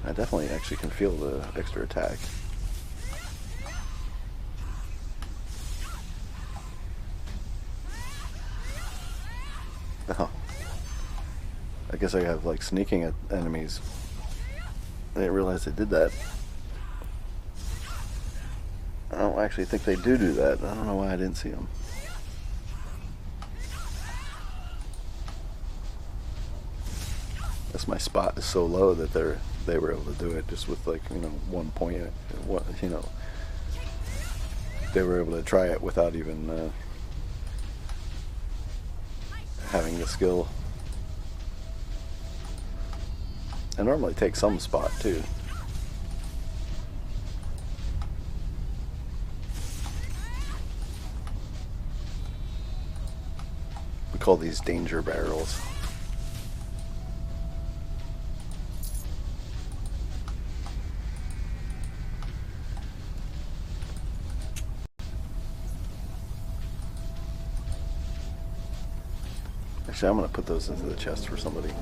I definitely actually can feel the extra attack. Oh. I guess I have like sneaking at enemies. I didn't realize I did that. I don't actually think they do that. I don't know why I didn't see them. guess my spot is so low that they were able to do it just with like 1 point. They were able to try it without even having the skill. I normally take some spot too. We call these danger barrels. Actually, I'm going to put those into the chest for somebody.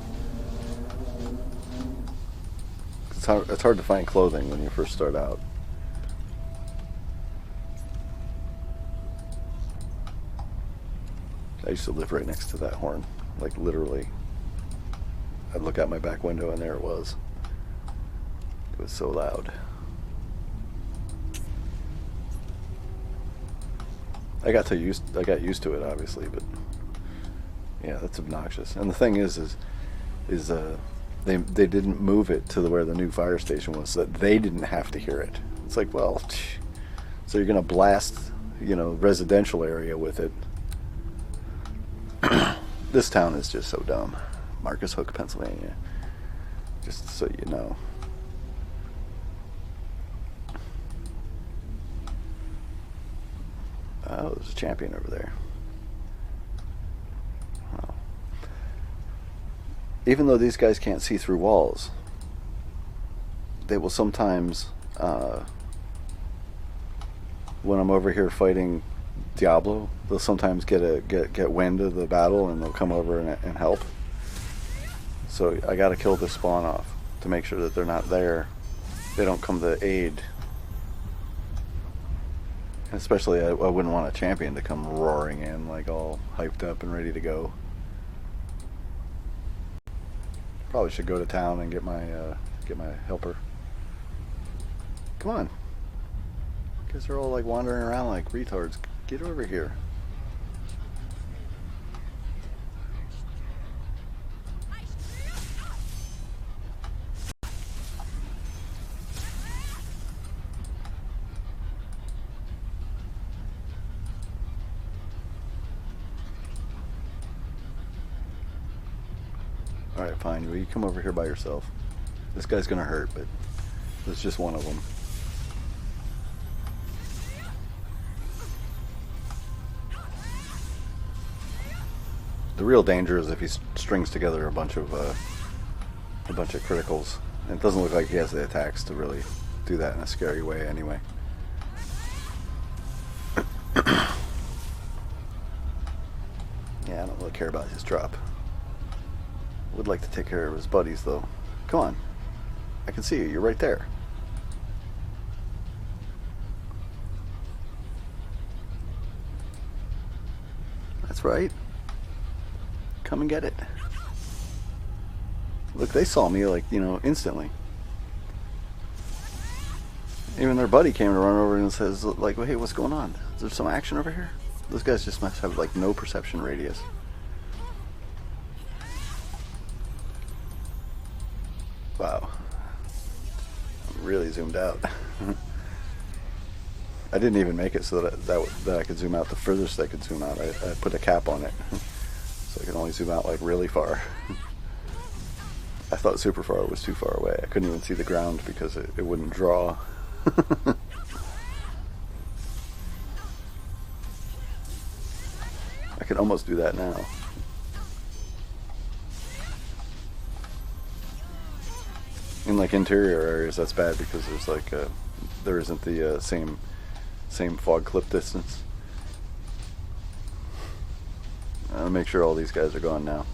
It's hard to find clothing when you first start out. I used to live right next to that horn. Like, literally. I'd look out my back window and there it was. It was so loud. I got used to it, obviously, but yeah, that's obnoxious. And the thing is they didn't move it to where the new fire station was, so that they didn't have to hear it. It's like, well, so you're gonna blast, residential area with it. This town is just so dumb. Marcus Hook, Pennsylvania. Just so you know. Oh, there's a champion over there. Oh. Even though these guys can't see through walls, they will sometimes, when I'm over here fighting Diablo, they'll sometimes get wind of the battle and they'll come over and help. So I gotta kill this spawn off to make sure that they're not there. They don't come to aid. Especially, I wouldn't want a champion to come roaring in, like all hyped up and ready to go. Probably should go to town and get my helper. Come on, guys are all like wandering around like retards. Get over here. Alright, fine. Well, you come over here by yourself. This guy's gonna hurt, but there's just one of them. The real danger is if he strings together a bunch of criticals. And it doesn't look like he has the attacks to really do that in a scary way anyway. Yeah, I don't really care about his drop. Would like to take care of his buddies though. Come on. I can see you. You're right there. That's right. Come and get it. Look, they saw me like, instantly. Even their buddy came to run over and says like, well, hey, what's going on? Is there some action over here? Those guys just must have like no perception radius. Wow. I'm really zoomed out. I didn't even make it so that I could zoom out the furthest I could zoom out. I put a cap on it. So I can only zoom out like really far. I thought super far was too far away. I couldn't even see the ground because it wouldn't draw. I could almost do that now. In like interior areas, that's bad because there's like there isn't the same fog clip distance. I'll make sure all these guys are gone now.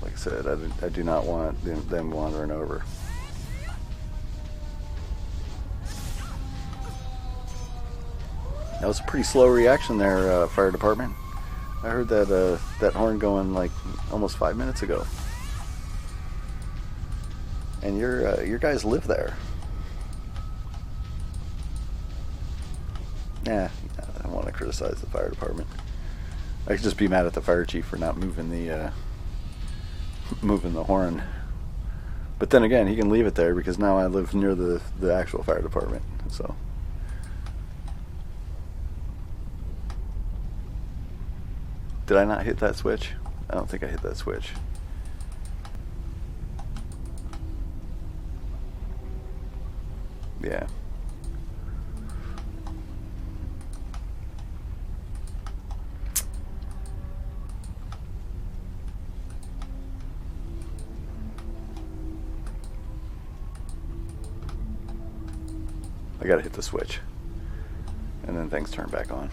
Like I said, I do not want them wandering over. That was a pretty slow reaction there, fire department. I heard that horn going like almost 5 minutes ago. And your guys live there. Yeah, I don't want to criticize the fire department. I could just be mad at the fire chief for not moving the moving the horn. But then again, he can leave it there because now I live near the actual fire department. So. Did I not hit that switch? I don't think I hit that switch. Yeah. I gotta hit the switch. And then things turn back on.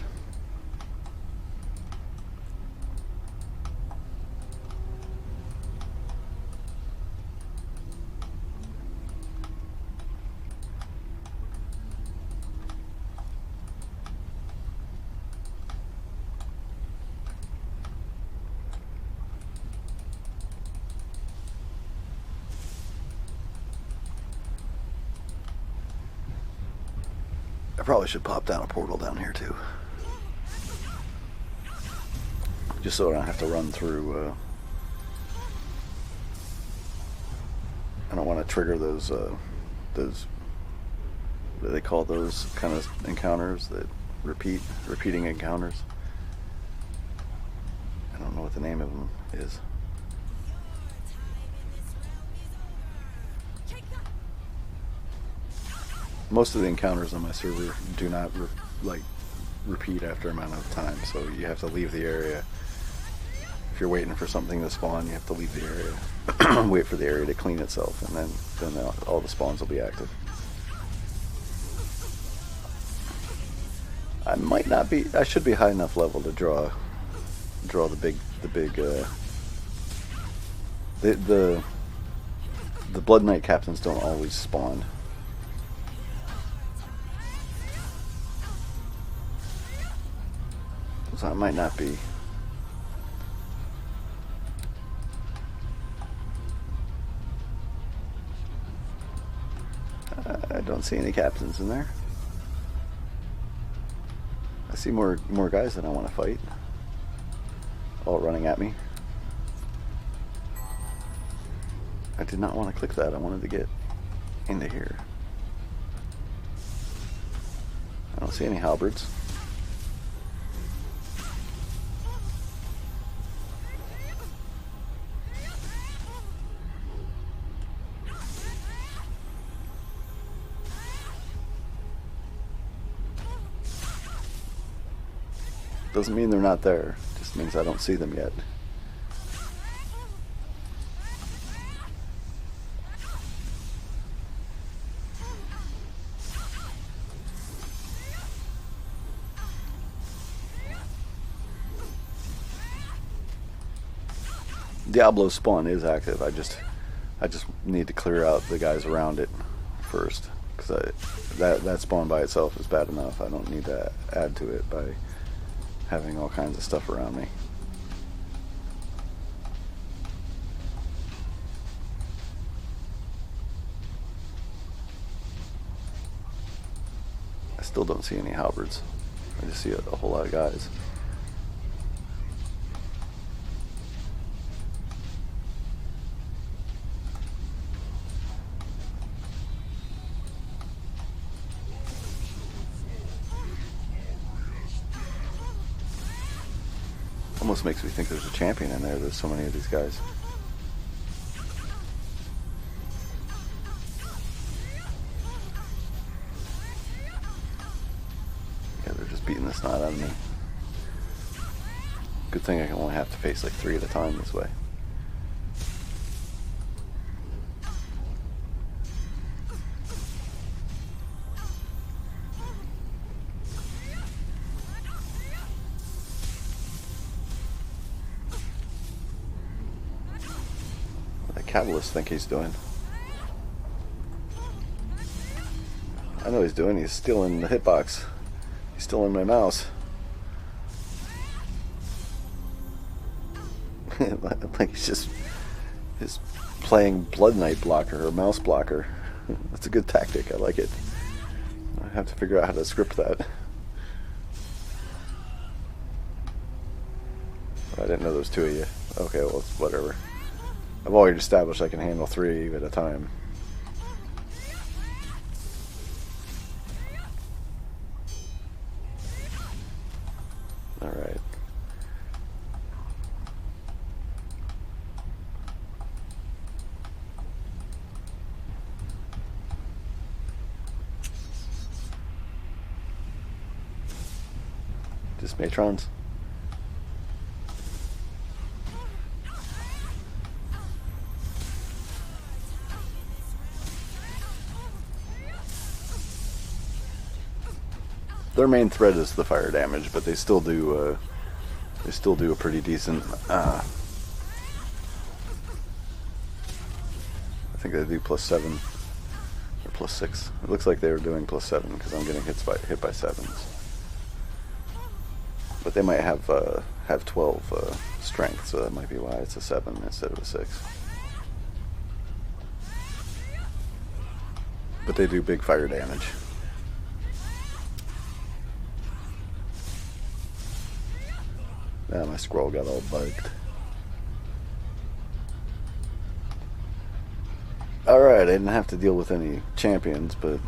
I probably should pop down a portal down here too. Just so I don't have to run through, I don't want to trigger those, what do they call those kind of encounters that repeating encounters? I don't know what the name of them is. Most of the encounters on my server do not repeat after a amount of time, so you have to leave the area. If you're waiting for something to spawn, you have to leave the area, wait for the area to clean itself, and then all the spawns will be active. I might not be. I should be high enough level to draw the Blood Knight captains don't always spawn. So it might not be. I don't see any captains in there. I see more guys that I want to fight. All running at me. I did not want to click that. I wanted to get into here. I don't see any halberds. Doesn't mean they're not there, just means I don't see them yet. Diablo spawn is active. I just need to clear out the guys around it first, because that spawn by itself is bad enough. I don't need to add to it by having all kinds of stuff around me. I still don't see any halberds. I just see a whole lot of guys. Almost makes me think there's a champion in there. There's so many of these guys. Yeah, they're just beating the snot out of me. Good thing I can only have to face like 3 at a time this way. Catalyst think he's doing? I know he's doing. He's stealing the hitbox. He's stealing my mouse. Like he's playing Blood Knight blocker or mouse blocker. That's a good tactic. I like it. I have to figure out how to script that. I didn't know there was 2 of you. Okay, well, it's whatever. I've already established I can handle 3 at a time. Alright. Just matrons. Their main threat is the fire damage, but they still do a pretty decent. I think they do +7 or +6. It looks like they were doing +7 because I'm getting hit by 7s. But they might have 12 strength, so that might be why it's a 7 instead of a 6. But they do big fire damage. Ah, my scroll got all bugged. Alright, I didn't have to deal with any champions, but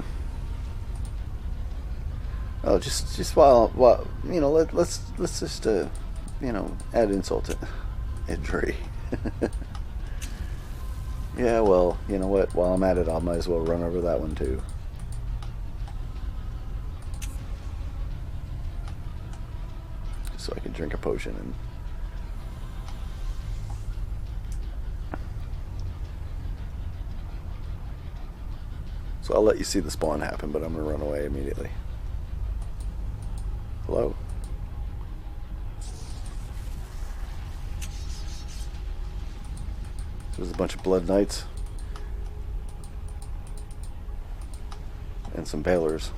oh, just while you know, let's just you know, add insult to injury. Yeah, well, you know what? While I'm at it, I might as well run over that one too. So I can drink a potion and so I'll let you see the spawn happen, but I'm gonna run away immediately. Hello? There's a bunch of Blood Knights and some Balers.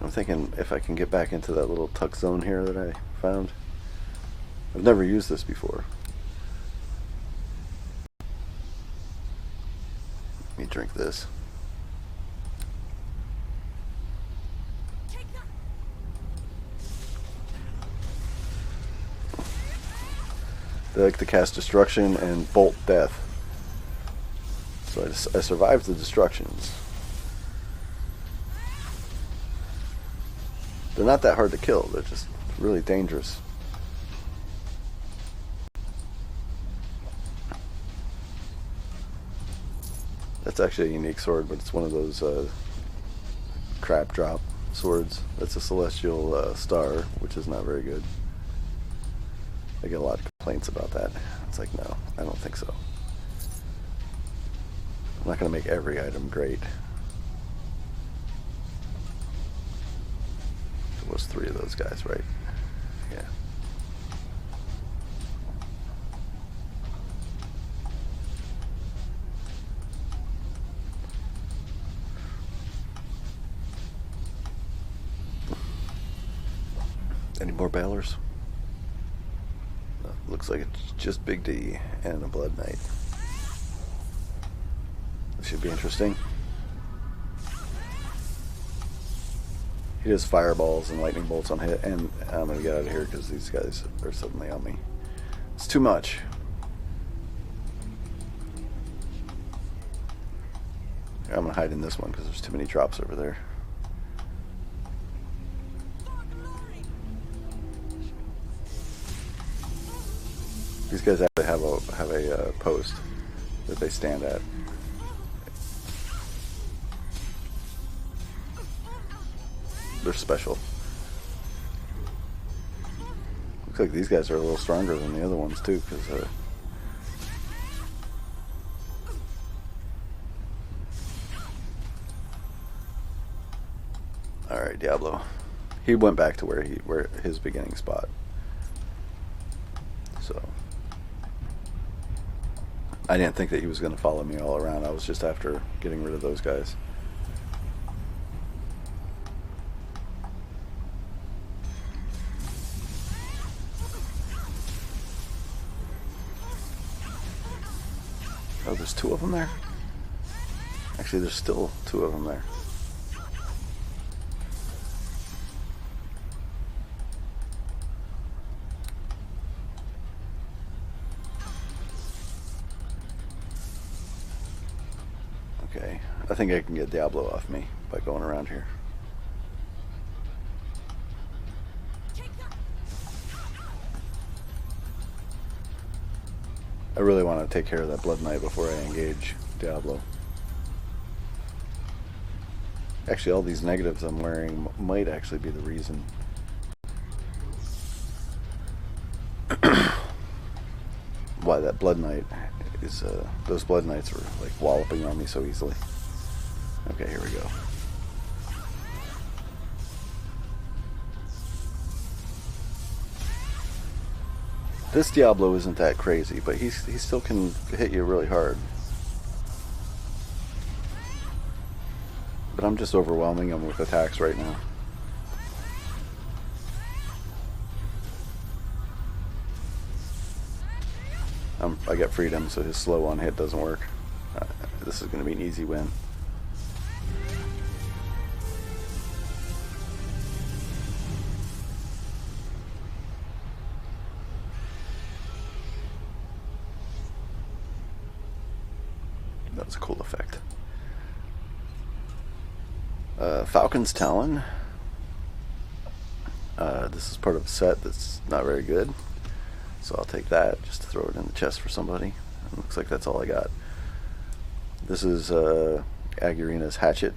I'm thinking if I can get back into that little tuck zone here that I found. I've never used this before. Let me drink this. They like to cast Destruction and Bolt Death. So I survived the Destructions. They're not that hard to kill, they're just really dangerous. That's actually a unique sword, but it's one of those crap drop swords. That's a Celestial Star, which is not very good. I get a lot of complaints about that. It's like, no, I don't think so. I'm not going to make every item great. There was 3 of those guys, right? Yeah. Any more Balers? No, looks like it's just Big D and a Blood Knight. This should be interesting. He does fireballs and lightning bolts on hit, and I'm gonna get out of here because these guys are suddenly on me. It's too much. I'm gonna hide in this one because there's too many drops over there. These guys actually have a post that they stand at. They're special. Looks like these guys are a little stronger than the other ones too, because all right, Diablo. He went back to where his beginning spot. So I didn't think that he was going to follow me all around. I was just after getting rid of those guys. Oh, there's 2 of them there? Actually, there's still 2 of them there. think I can get Diablo off me by going around here. I really want to take care of that Blood Knight before I engage Diablo. Actually, all these negatives I'm wearing might actually be the reason. Why that Blood Knight is, those Blood Knights were like walloping on me so easily. Okay, here we go. This Diablo isn't that crazy, but he still can hit you really hard. But I'm just overwhelming him with attacks right now. I got freedom, so his slow on hit doesn't work. This is going to be an easy win. That was a cool effect. Falcon's Talon. This is part of a set that's not very good. So I'll take that just to throw it in the chest for somebody. It looks like that's all I got. This is Agurina's Hatchet.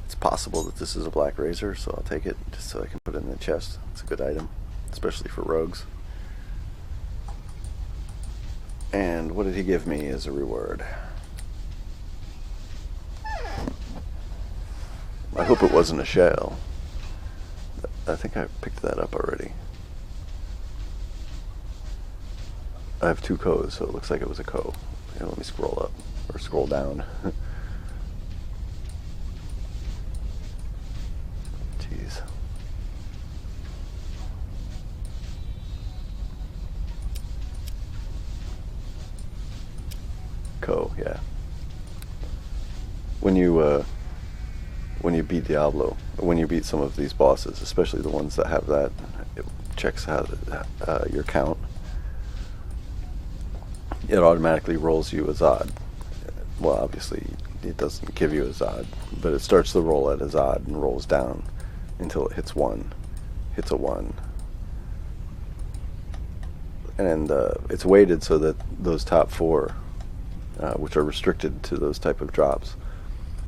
It's possible that this is a Black Razor, so I'll take it just so I can put it in the chest. It's a good item, especially for rogues. And what did he give me as a reward? I hope it wasn't a shell. I think I picked that up already. I have 2 co's, so it looks like it was a co. Here, let me scroll up, or scroll down. Jeez. Co, yeah. When you beat Diablo, when you beat some of these bosses, especially the ones that have that, it checks how your count. It automatically rolls you a Zod. Well, obviously it doesn't give you a Zod, but it starts the roll at a Zod and rolls down until it hits 1. Hits a 1. And it's weighted so that those top 4, which are restricted to those type of drops,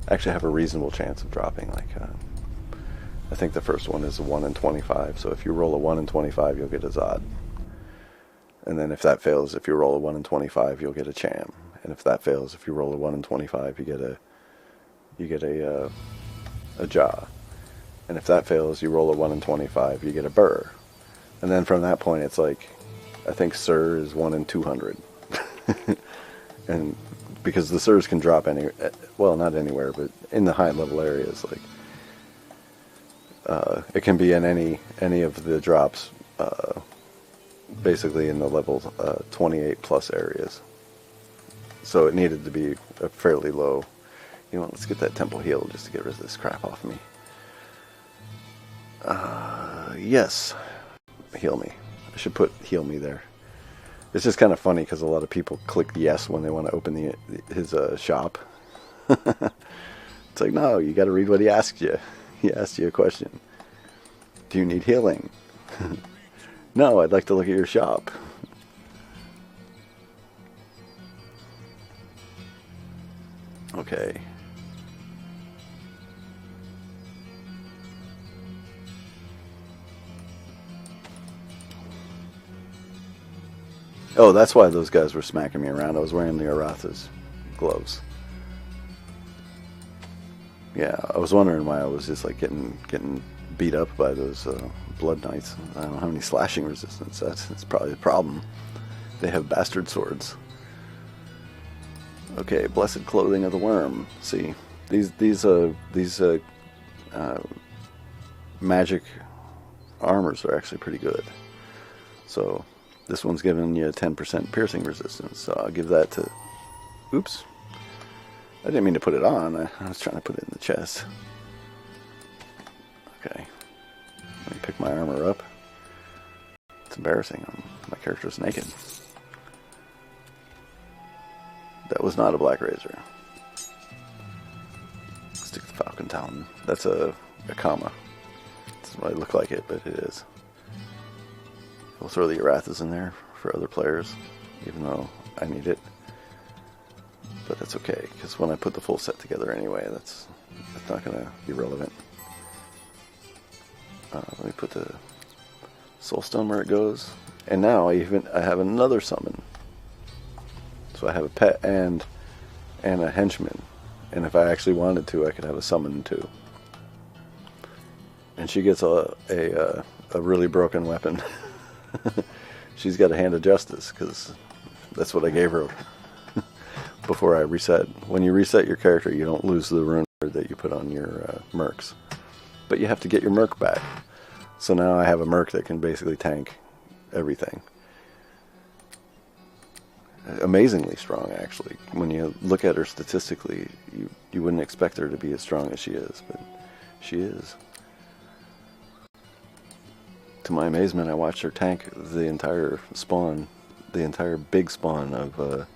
actually have a reasonable chance of dropping. Like, I think the first one is a 1 in 25, so if you roll a 1 in 25, you'll get a Zod. And then if that fails, if you roll a 1 in 25, you'll get a Cham. And if that fails, if you roll a 1 in 25, you get a Jaw. And if that fails, you roll a 1 in 25, you get a Burr. And then from that point, it's like, I think Sir is 1 in 200. And because the Sirs can drop well, not anywhere, but in the high level areas, like, it can be in any of the drops, basically in the level 28 plus areas. So it needed to be a fairly low. You know what, let's get that temple heal just to get rid of this crap off me. Yes. Heal me. I should put heal me there. It's just kind of funny because a lot of people click yes when they want to open his shop. It's like, no, you got to read what he asked you. He asked you a question. Do you need healing? No, I'd like to look at your shop. Okay. Oh, that's why those guys were smacking me around. I was wearing the Aratha's gloves. Yeah, I was wondering why I was just like getting beat up by those Blood Knights. I don't have any slashing resistance. That's probably the problem. They have bastard swords. Okay, blessed clothing of the worm. See, these magic armors are actually pretty good. So this one's giving you 10% piercing resistance. So I'll give that to. Oops. I didn't mean to put it on. I was trying to put it in the chest. Okay. Let me pick my armor up. It's embarrassing. My character's naked. That was not a Black Razor. stick the Falcon Talon. That's a comma. Doesn't really look like it, but it is. We'll throw the Erathas in there for other players, even though I need it. But that's okay, because when I put the full set together anyway, that's not going to be relevant. Let me put the Soulstone where it goes. And now I have another summon. So I have a pet and a henchman. And if I actually wanted to, I could have a summon too. And she gets a really broken weapon. She's got a Hand of Justice, because that's what I gave her before I reset. When you reset your character, you don't lose the rune that you put on your mercs. But you have to get your merc back. So now I have a merc that can basically tank everything. Amazingly strong, actually. When you look at her statistically, you wouldn't expect her to be as strong as she is, but she is. To my amazement, I watched her tank the entire spawn, the entire big spawn of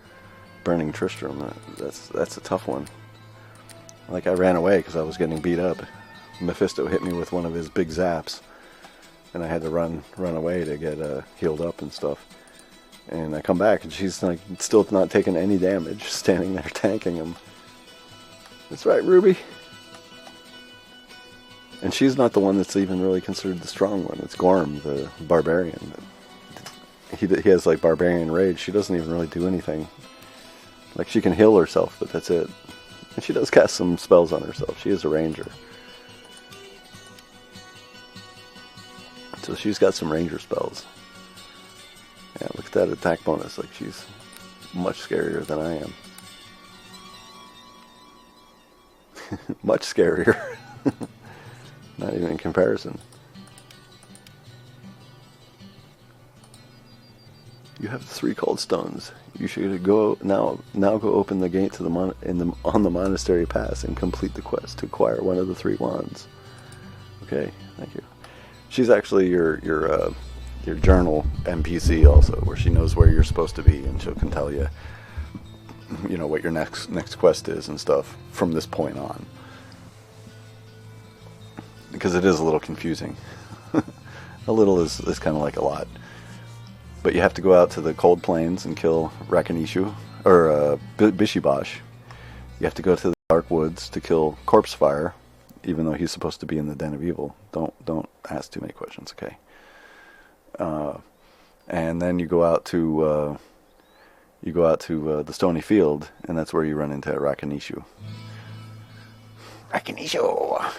Burning Tristram. That's a tough one. Like, I ran away because I was getting beat up. Mephisto hit me with one of his big zaps, and I had to run away to get healed up and stuff. And I come back, and she's like still not taking any damage, standing there tanking him. That's right, Ruby. And she's not the one that's even really considered the strong one. It's Gorm, the barbarian. He has like barbarian rage. She doesn't even really do anything. Like, she can heal herself, but that's it. And she does cast some spells on herself. She is a ranger. So she's got some ranger spells. Yeah, look at that attack bonus. Like, she's much scarier than I am. Much scarier. Not even in comparison. You have 3 cold stones. You should go now. Go open the gate to the on the monastery pass and complete the quest to acquire one of the 3 wands. Okay, thank you. She's actually your journal NPC also, where she knows where you're supposed to be, and she can tell you, what your next quest is and stuff from this point on. Because it is a little confusing. A little is kind of like a lot. But you have to go out to the cold plains and kill Rakanishu, or Bishibosh. You have to go to the dark woods to kill Corpsefire, even though he's supposed to be in the Den of Evil. Don't ask too many questions, okay? And then you go out to the Stony Field, and that's where you run into Rakanishu. Rakanishu!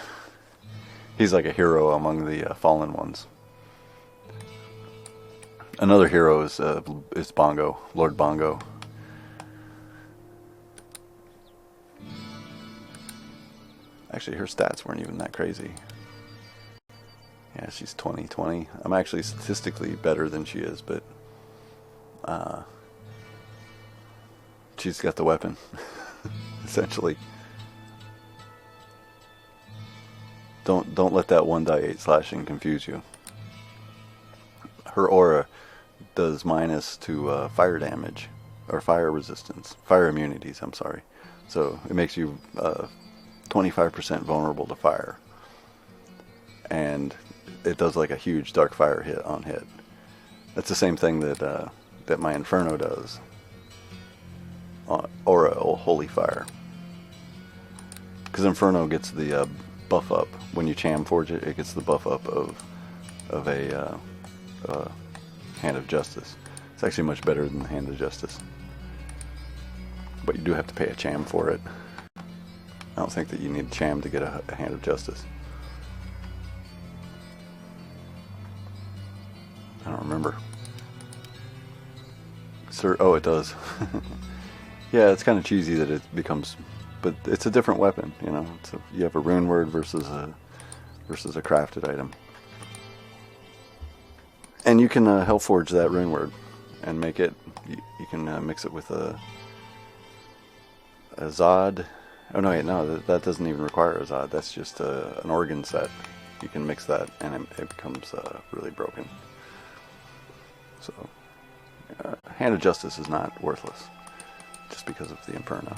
He's like a hero among the fallen ones. Another hero is Bongo, Lord Bongo. Actually, her stats weren't even that crazy. Yeah, she's 20. I'm actually statistically better than she is, but she's got the weapon, essentially. Don't let that 1-8 slashing confuse you. Her aura does minus to fire damage, or fire resistance, fire immunities, I'm sorry. So it makes you 25% vulnerable to fire. And it does like a huge dark fire hit on hit. That's the same thing that my Inferno does. Aura Holy Fire. Because Inferno gets the buff up. When you Cham Forge it, it gets the buff up of a Hand of Justice. It's actually much better than the Hand of Justice. But you do have to pay a Cham for it. I don't think that you need a Cham to get a Hand of Justice. I don't remember. Sir, oh, it does. Yeah, it's kind of cheesy that it becomes, but it's a different weapon, you have a rune word versus a crafted item. And you can Hellforge that rune word and make it. You can mix it with a Zod. Oh no, wait, no, that doesn't even require a Zod. That's just an organ set. You can mix that, and it becomes really broken. So, Hand of Justice is not worthless just because of the Inferno.